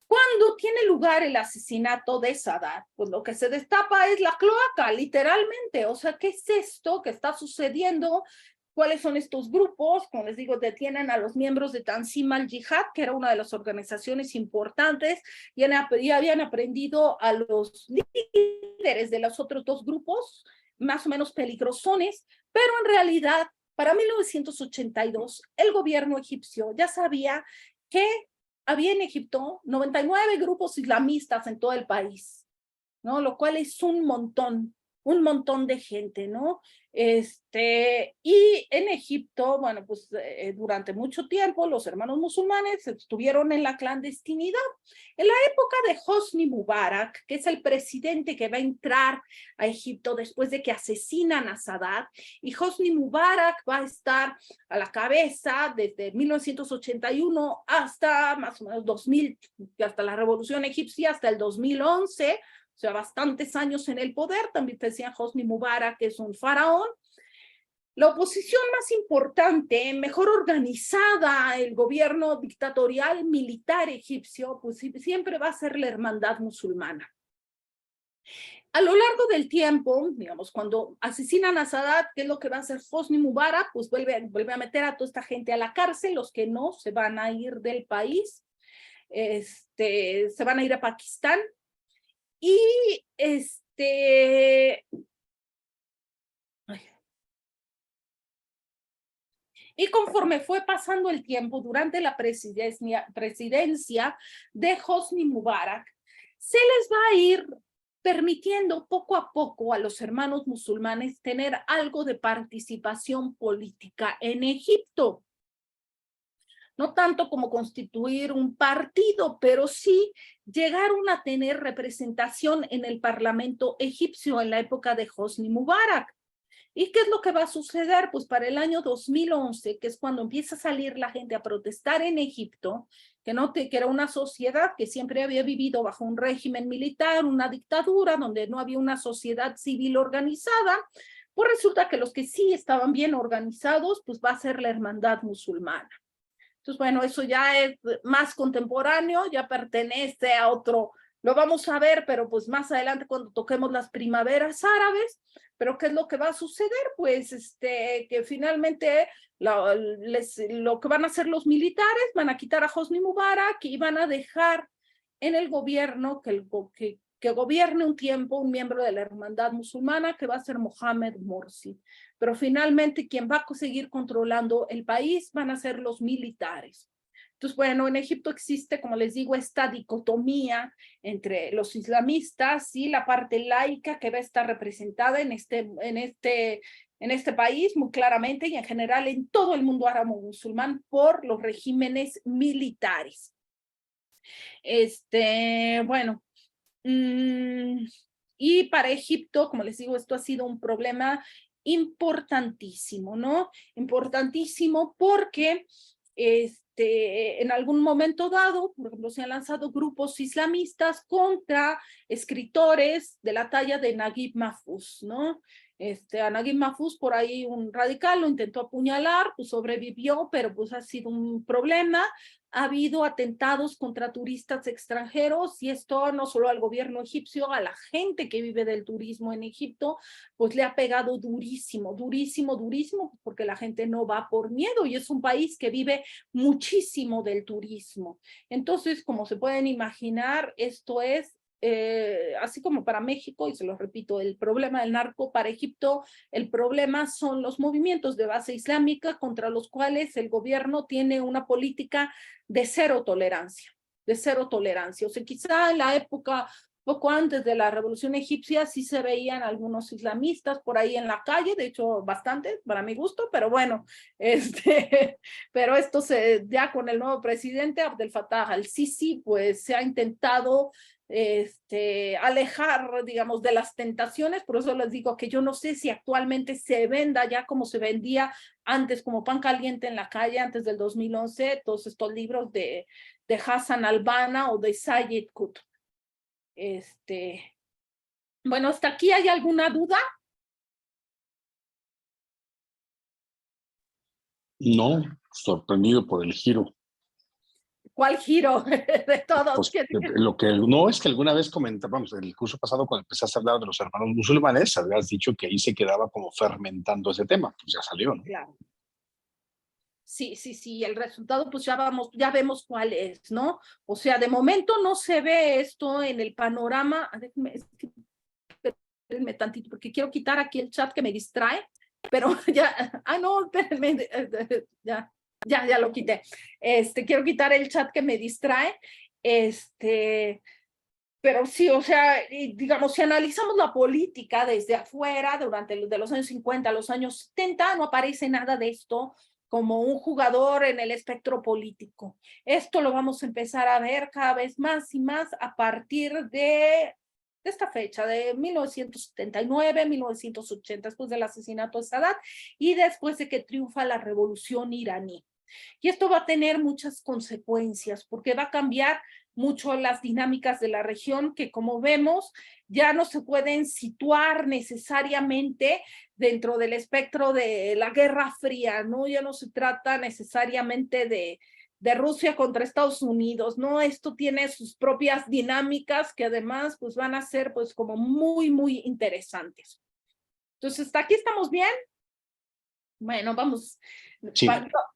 ¿cuándo tiene lugar el asesinato de Sadat? Pues lo que se destapa es la cloaca, literalmente. O sea, ¿qué es esto que está sucediendo? ¿Cuáles son estos grupos? Como les digo, detienen a los miembros de Tanzim al-Jihad, que era una de las organizaciones importantes, y habían aprendido a los líderes de los otros dos grupos, más o menos peligrosones, pero en realidad, para 1982, el gobierno egipcio ya sabía que había en Egipto 99 grupos islamistas en todo el país, ¿no? Lo cual es un montón de gente, ¿no? Y en Egipto, bueno, pues durante mucho tiempo los hermanos musulmanes estuvieron en la clandestinidad. En la época de Hosni Mubarak, que es el presidente que va a entrar a Egipto después de que asesinan a Sadat, y Hosni Mubarak va a estar a la cabeza desde 1981 hasta más o menos 2000, hasta la revolución egipcia, hasta el 2011, o sea, bastantes años en el poder. También decían Hosni Mubarak, que es un faraón. La oposición más importante, mejor organizada, el gobierno dictatorial militar egipcio, pues siempre va a ser la hermandad musulmana. A lo largo del tiempo, digamos, cuando asesinan a Sadat, ¿qué es lo que va a hacer Hosni Mubarak? Pues vuelve a meter a toda esta gente a la cárcel, los que no se van a ir del país, se van a ir a Pakistán. Y y conforme fue pasando el tiempo durante la presidencia de Hosni Mubarak, se les va a ir permitiendo poco a poco a los hermanos musulmanes tener algo de participación política en Egipto. No tanto como constituir un partido, pero sí llegaron a tener representación en el parlamento egipcio en la época de Hosni Mubarak. ¿Y qué es lo que va a suceder? Pues para el año 2011, que es cuando empieza a salir la gente a protestar en Egipto, que era una sociedad que siempre había vivido bajo un régimen militar, una dictadura, donde no había una sociedad civil organizada, pues resulta que los que sí estaban bien organizados, pues va a ser la hermandad musulmana. Entonces, bueno, eso ya es más contemporáneo, ya pertenece a otro, lo vamos a ver, pero pues más adelante cuando toquemos las primaveras árabes. Pero ¿qué es lo que va a suceder? Pues que finalmente lo que van a hacer los militares, van a quitar a Hosni Mubarak y van a dejar en el gobierno que gobierne un tiempo un miembro de la hermandad musulmana, que va a ser Mohamed Morsi. Pero finalmente quien va a seguir controlando el país van a ser los militares. Entonces, bueno, en Egipto existe, como les digo, esta dicotomía entre los islamistas y la parte laica que va a estar representada en este país muy claramente y en general en todo el mundo árabe-musulmán por los regímenes militares. Bueno, y para Egipto, como les digo, esto ha sido un problema importantísimo, ¿no? Importantísimo porque en algún momento dado, por ejemplo, se han lanzado grupos islamistas contra escritores de la talla de Naguib Mahfouz, ¿no? A Naguib Mahfouz, por ahí un radical lo intentó apuñalar, pues sobrevivió, pero pues ha sido un problema. Ha habido atentados contra turistas extranjeros y esto no solo al gobierno egipcio, a la gente que vive del turismo en Egipto, pues le ha pegado durísimo, durísimo, durísimo, porque la gente no va por miedo y es un país que vive muchísimo del turismo. Entonces, como se pueden imaginar, esto es así como para México, y se lo repito, el problema del narco para Egipto, el problema son los movimientos de base islámica contra los cuales el gobierno tiene una política de cero tolerancia, de cero tolerancia. O sea, quizá en la época poco antes de la revolución egipcia sí se veían algunos islamistas por ahí en la calle, de hecho bastantes para mi gusto, pero bueno, pero esto ya con el nuevo presidente Abdel Fattah al-Sisi, pues se ha intentado alejar, digamos, de las tentaciones. Por eso les digo que yo no sé si actualmente se venda ya como se vendía antes, como pan caliente en la calle, antes del 2011, todos estos libros de Hassan al-Banna o de Sayyid Qutb. Bueno, ¿hasta aquí hay alguna duda? No, sorprendido por el giro. ¿Cuál giro de todos? Pues, lo que no es que alguna vez comentábamos, en el curso pasado cuando empezaste a hablar de los hermanos musulmanes, habías dicho que ahí se quedaba como fermentando ese tema, pues ya salió, ¿no? Claro. Sí, sí, sí, el resultado pues ya vemos cuál es, ¿no? O sea, de momento no se ve esto en el panorama. Espérenme tantito, porque quiero quitar aquí el chat que me distrae, pero ya, no, espérenme, ya lo quité. Quiero quitar el chat que me distrae, pero sí, o sea, digamos, si analizamos la política desde afuera, de los años 50 a los años 70, no aparece nada de esto como un jugador en el espectro político. Esto lo vamos a empezar a ver cada vez más y más a partir de esta fecha, de 1979, 1980, después del asesinato de Sadat y después de que triunfa la revolución iraní. Y esto va a tener muchas consecuencias porque va a cambiar mucho las dinámicas de la región que, como vemos, ya no se pueden situar necesariamente dentro del espectro de la Guerra Fría, ¿no? Ya no se trata necesariamente de Rusia contra Estados Unidos, ¿no? Esto tiene sus propias dinámicas que además pues van a ser pues como muy, muy interesantes. Entonces, ¿hasta aquí estamos bien? Bueno, vamos, sí.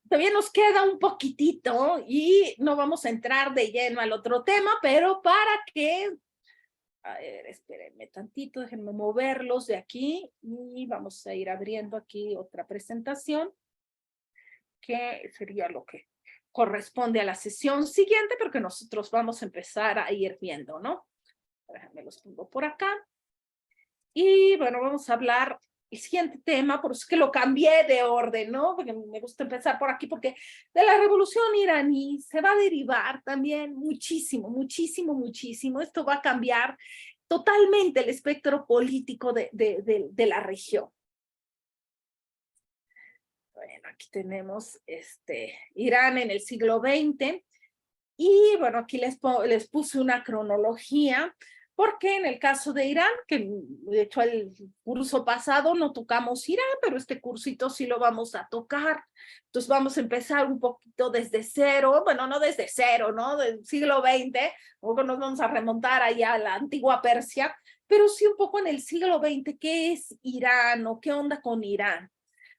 Todavía nos queda un poquitito y no vamos a entrar de lleno al otro tema, pero para que, a ver, espérenme tantito, déjenme moverlos de aquí y vamos a ir abriendo aquí otra presentación, que sería lo que corresponde a la sesión siguiente, pero que nosotros vamos a empezar a ir viendo, ¿no? Déjenme los pongo por acá. Y bueno, vamos a hablar el siguiente tema, por eso es que lo cambié de orden, ¿no? Porque me gusta empezar por aquí, porque de la revolución iraní se va a derivar también muchísimo, muchísimo, muchísimo. Esto va a cambiar totalmente el espectro político de la región. Bueno, aquí tenemos Irán en el siglo XX. Y bueno, aquí les puse una cronología, porque en el caso de Irán, que de hecho el curso pasado no tocamos Irán, pero este cursito sí lo vamos a tocar. Entonces vamos a empezar un poquito desde cero, bueno, no desde cero, ¿no? Del siglo XX, luego nos vamos a remontar allá a la antigua Persia, pero sí un poco en el siglo XX, ¿qué es Irán o qué onda con Irán?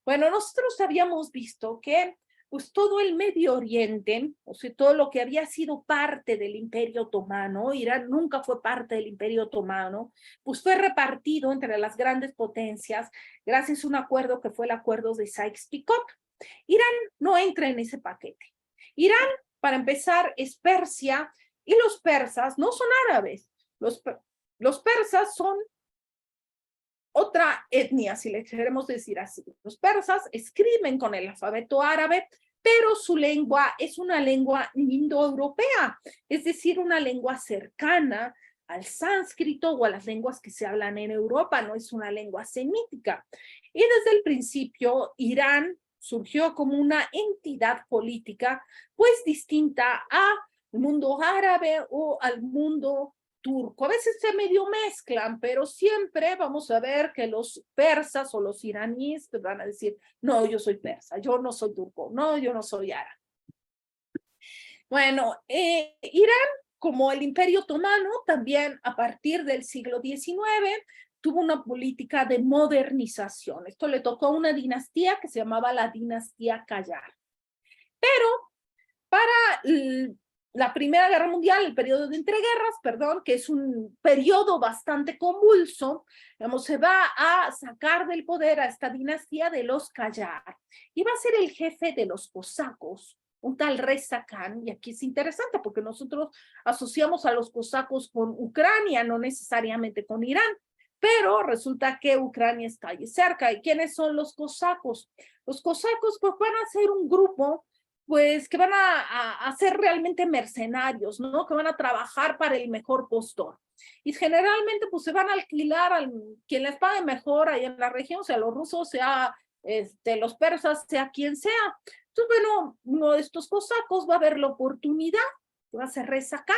Bueno, nosotros habíamos visto que pues todo el Medio Oriente, o sea, todo lo que había sido parte del Imperio Otomano, Irán nunca fue parte del Imperio Otomano, pues fue repartido entre las grandes potencias gracias a un acuerdo que fue el acuerdo de Sykes-Picot. Irán no entra en ese paquete. Irán, para empezar, es Persia y los persas no son árabes. Los persas son otra etnia, si le queremos decir así. Los persas escriben con el alfabeto árabe, pero su lengua es una lengua indoeuropea, es decir, una lengua cercana al sánscrito o a las lenguas que se hablan en Europa, no es una lengua semítica. Y desde el principio, Irán surgió como una entidad política, pues distinta al mundo árabe o al mundo turco. A veces se medio mezclan, pero siempre vamos a ver que los persas o los iraníes te van a decir, no, yo soy persa, yo no soy turco, no, yo no soy árabe. Bueno, Irán, como el Imperio Otomano, también a partir del siglo XIX, tuvo una política de modernización. Esto le tocó a una dinastía que se llamaba la dinastía Qajar. Pero para la Primera Guerra Mundial, el periodo de entreguerras, perdón, que es un periodo bastante convulso, digamos, se va a sacar del poder a esta dinastía de los Qajar y va a ser el jefe de los cosacos, un tal Reza Khan, y aquí es interesante porque nosotros asociamos a los cosacos con Ucrania, no necesariamente con Irán, pero resulta que Ucrania está ahí cerca. ¿Y quiénes son los cosacos? Los cosacos pues van a ser un grupo pues que van a ser realmente mercenarios, ¿no? Que van a trabajar para el mejor postor. Y generalmente pues se van a alquilar a quien les pague mejor ahí en la región, sea los rusos, sea los persas, sea quien sea. Entonces, bueno, uno de estos cosacos va a ver la oportunidad, que va a ser Reza Khan,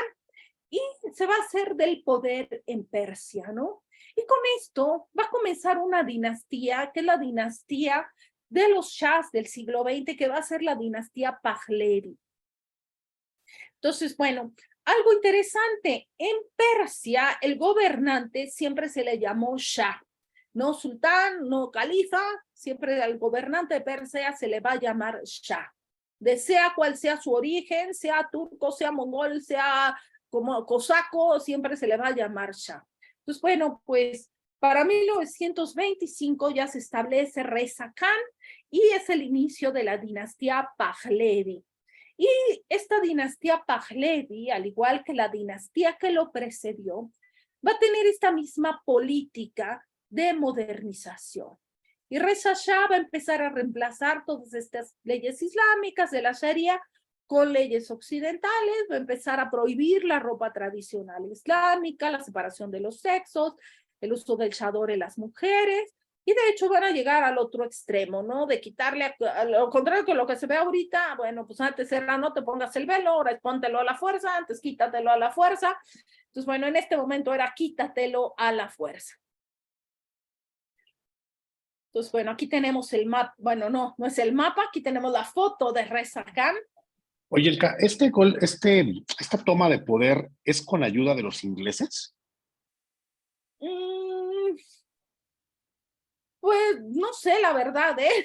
y se va a hacer del poder en Persia, ¿no? Y con esto va a comenzar una dinastía, que es la dinastía de los shahs del siglo XX, que va a ser la dinastía Pahlavi. Entonces, bueno, algo interesante, en Persia el gobernante siempre se le llamó shah, no sultán, no califa, siempre al gobernante de Persia se le va a llamar shah. Sea cual sea su origen, sea turco, sea mongol, sea como cosaco, siempre se le va a llamar shah. Entonces, bueno, pues para 1925 ya se establece Reza Khan y es el inicio de la dinastía Pahlavi. Y esta dinastía Pahlavi, al igual que la dinastía que lo precedió, va a tener esta misma política de modernización. Y Reza Shah va a empezar a reemplazar todas estas leyes islámicas de la Sharia con leyes occidentales, va a empezar a prohibir la ropa tradicional islámica, la separación de los sexos, el uso del chador en las mujeres, y de hecho van a llegar al otro extremo, ¿no? De quitarle, a lo contrario que lo que se ve ahorita, bueno, pues antes era no te pongas el velo, ahora es póntelo a la fuerza, antes quítatelo a la fuerza. Entonces, bueno, en este momento era quítatelo a la fuerza. Entonces, bueno, aquí tenemos el mapa, bueno, no es el mapa, aquí tenemos la foto de Reza Khan. Oye, Elka, esta toma de poder es con ayuda de los ingleses. Pues no sé, la verdad, ¿eh?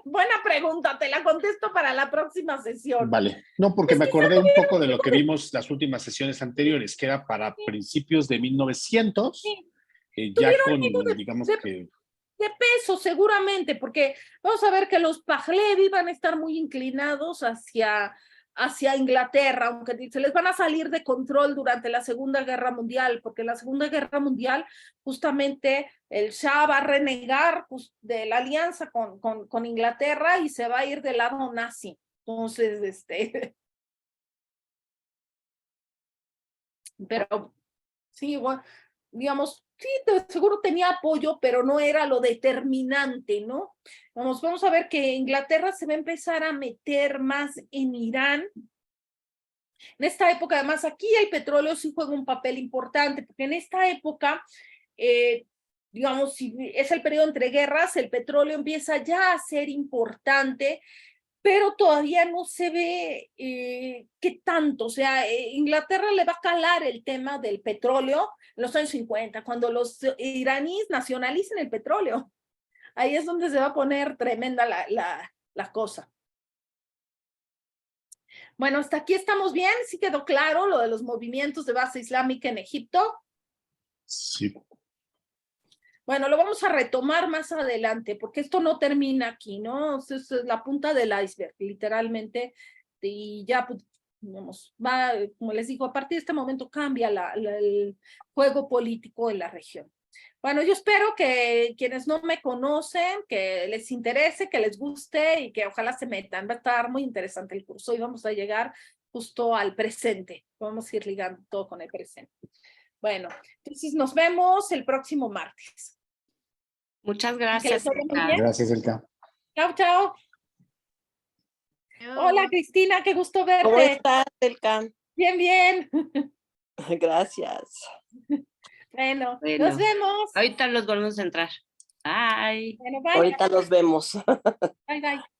Buena pregunta, te la contesto para la próxima sesión. Vale, no, porque me acordé un poco de lo que vimos las últimas sesiones anteriores, que era para principios de 1900, ya con, digamos que... De peso, seguramente, porque vamos a ver que los Pahlavi van a estar muy inclinados hacia Inglaterra, aunque se les van a salir de control durante la Segunda Guerra Mundial, porque en la Segunda Guerra Mundial justamente el Shah va a renegar pues, de la alianza con Inglaterra y se va a ir del lado nazi. Entonces, pero sí, bueno, digamos, sí, seguro tenía apoyo, pero no era lo determinante, ¿no? Vamos a ver que Inglaterra se va a empezar a meter más en Irán. En esta época, además, aquí el petróleo sí juega un papel importante, porque en esta época, digamos, si es el periodo entre guerras, el petróleo empieza ya a ser importante, pero todavía no se ve qué tanto. O sea, Inglaterra le va a calar el tema del petróleo en los años 50, cuando los iraníes nacionalicen el petróleo. Ahí es donde se va a poner tremenda la cosa. Bueno, hasta aquí estamos bien. ¿Sí quedó claro lo de los movimientos de base islámica en Egipto? Sí. Bueno, lo vamos a retomar más adelante, porque esto no termina aquí, ¿no? Es la punta del iceberg, literalmente, y ya, pues, digamos, va, como les digo, a partir de este momento cambia el juego político en la región. Bueno, yo espero que quienes no me conocen, que les interese, que les guste y que ojalá se metan. Va a estar muy interesante el curso y vamos a llegar justo al presente. Vamos a ir ligando todo con el presente. Bueno, entonces nos vemos el próximo martes. Muchas gracias. Gracias, Elka. Chao, chao. Hola, Cristina, qué gusto verte. ¿Cómo estás, Elka? Bien, bien. Gracias. Bueno, nos vemos. Ahorita los volvemos a entrar. Bye. Bueno, bye. Ahorita los vemos. Bye, bye.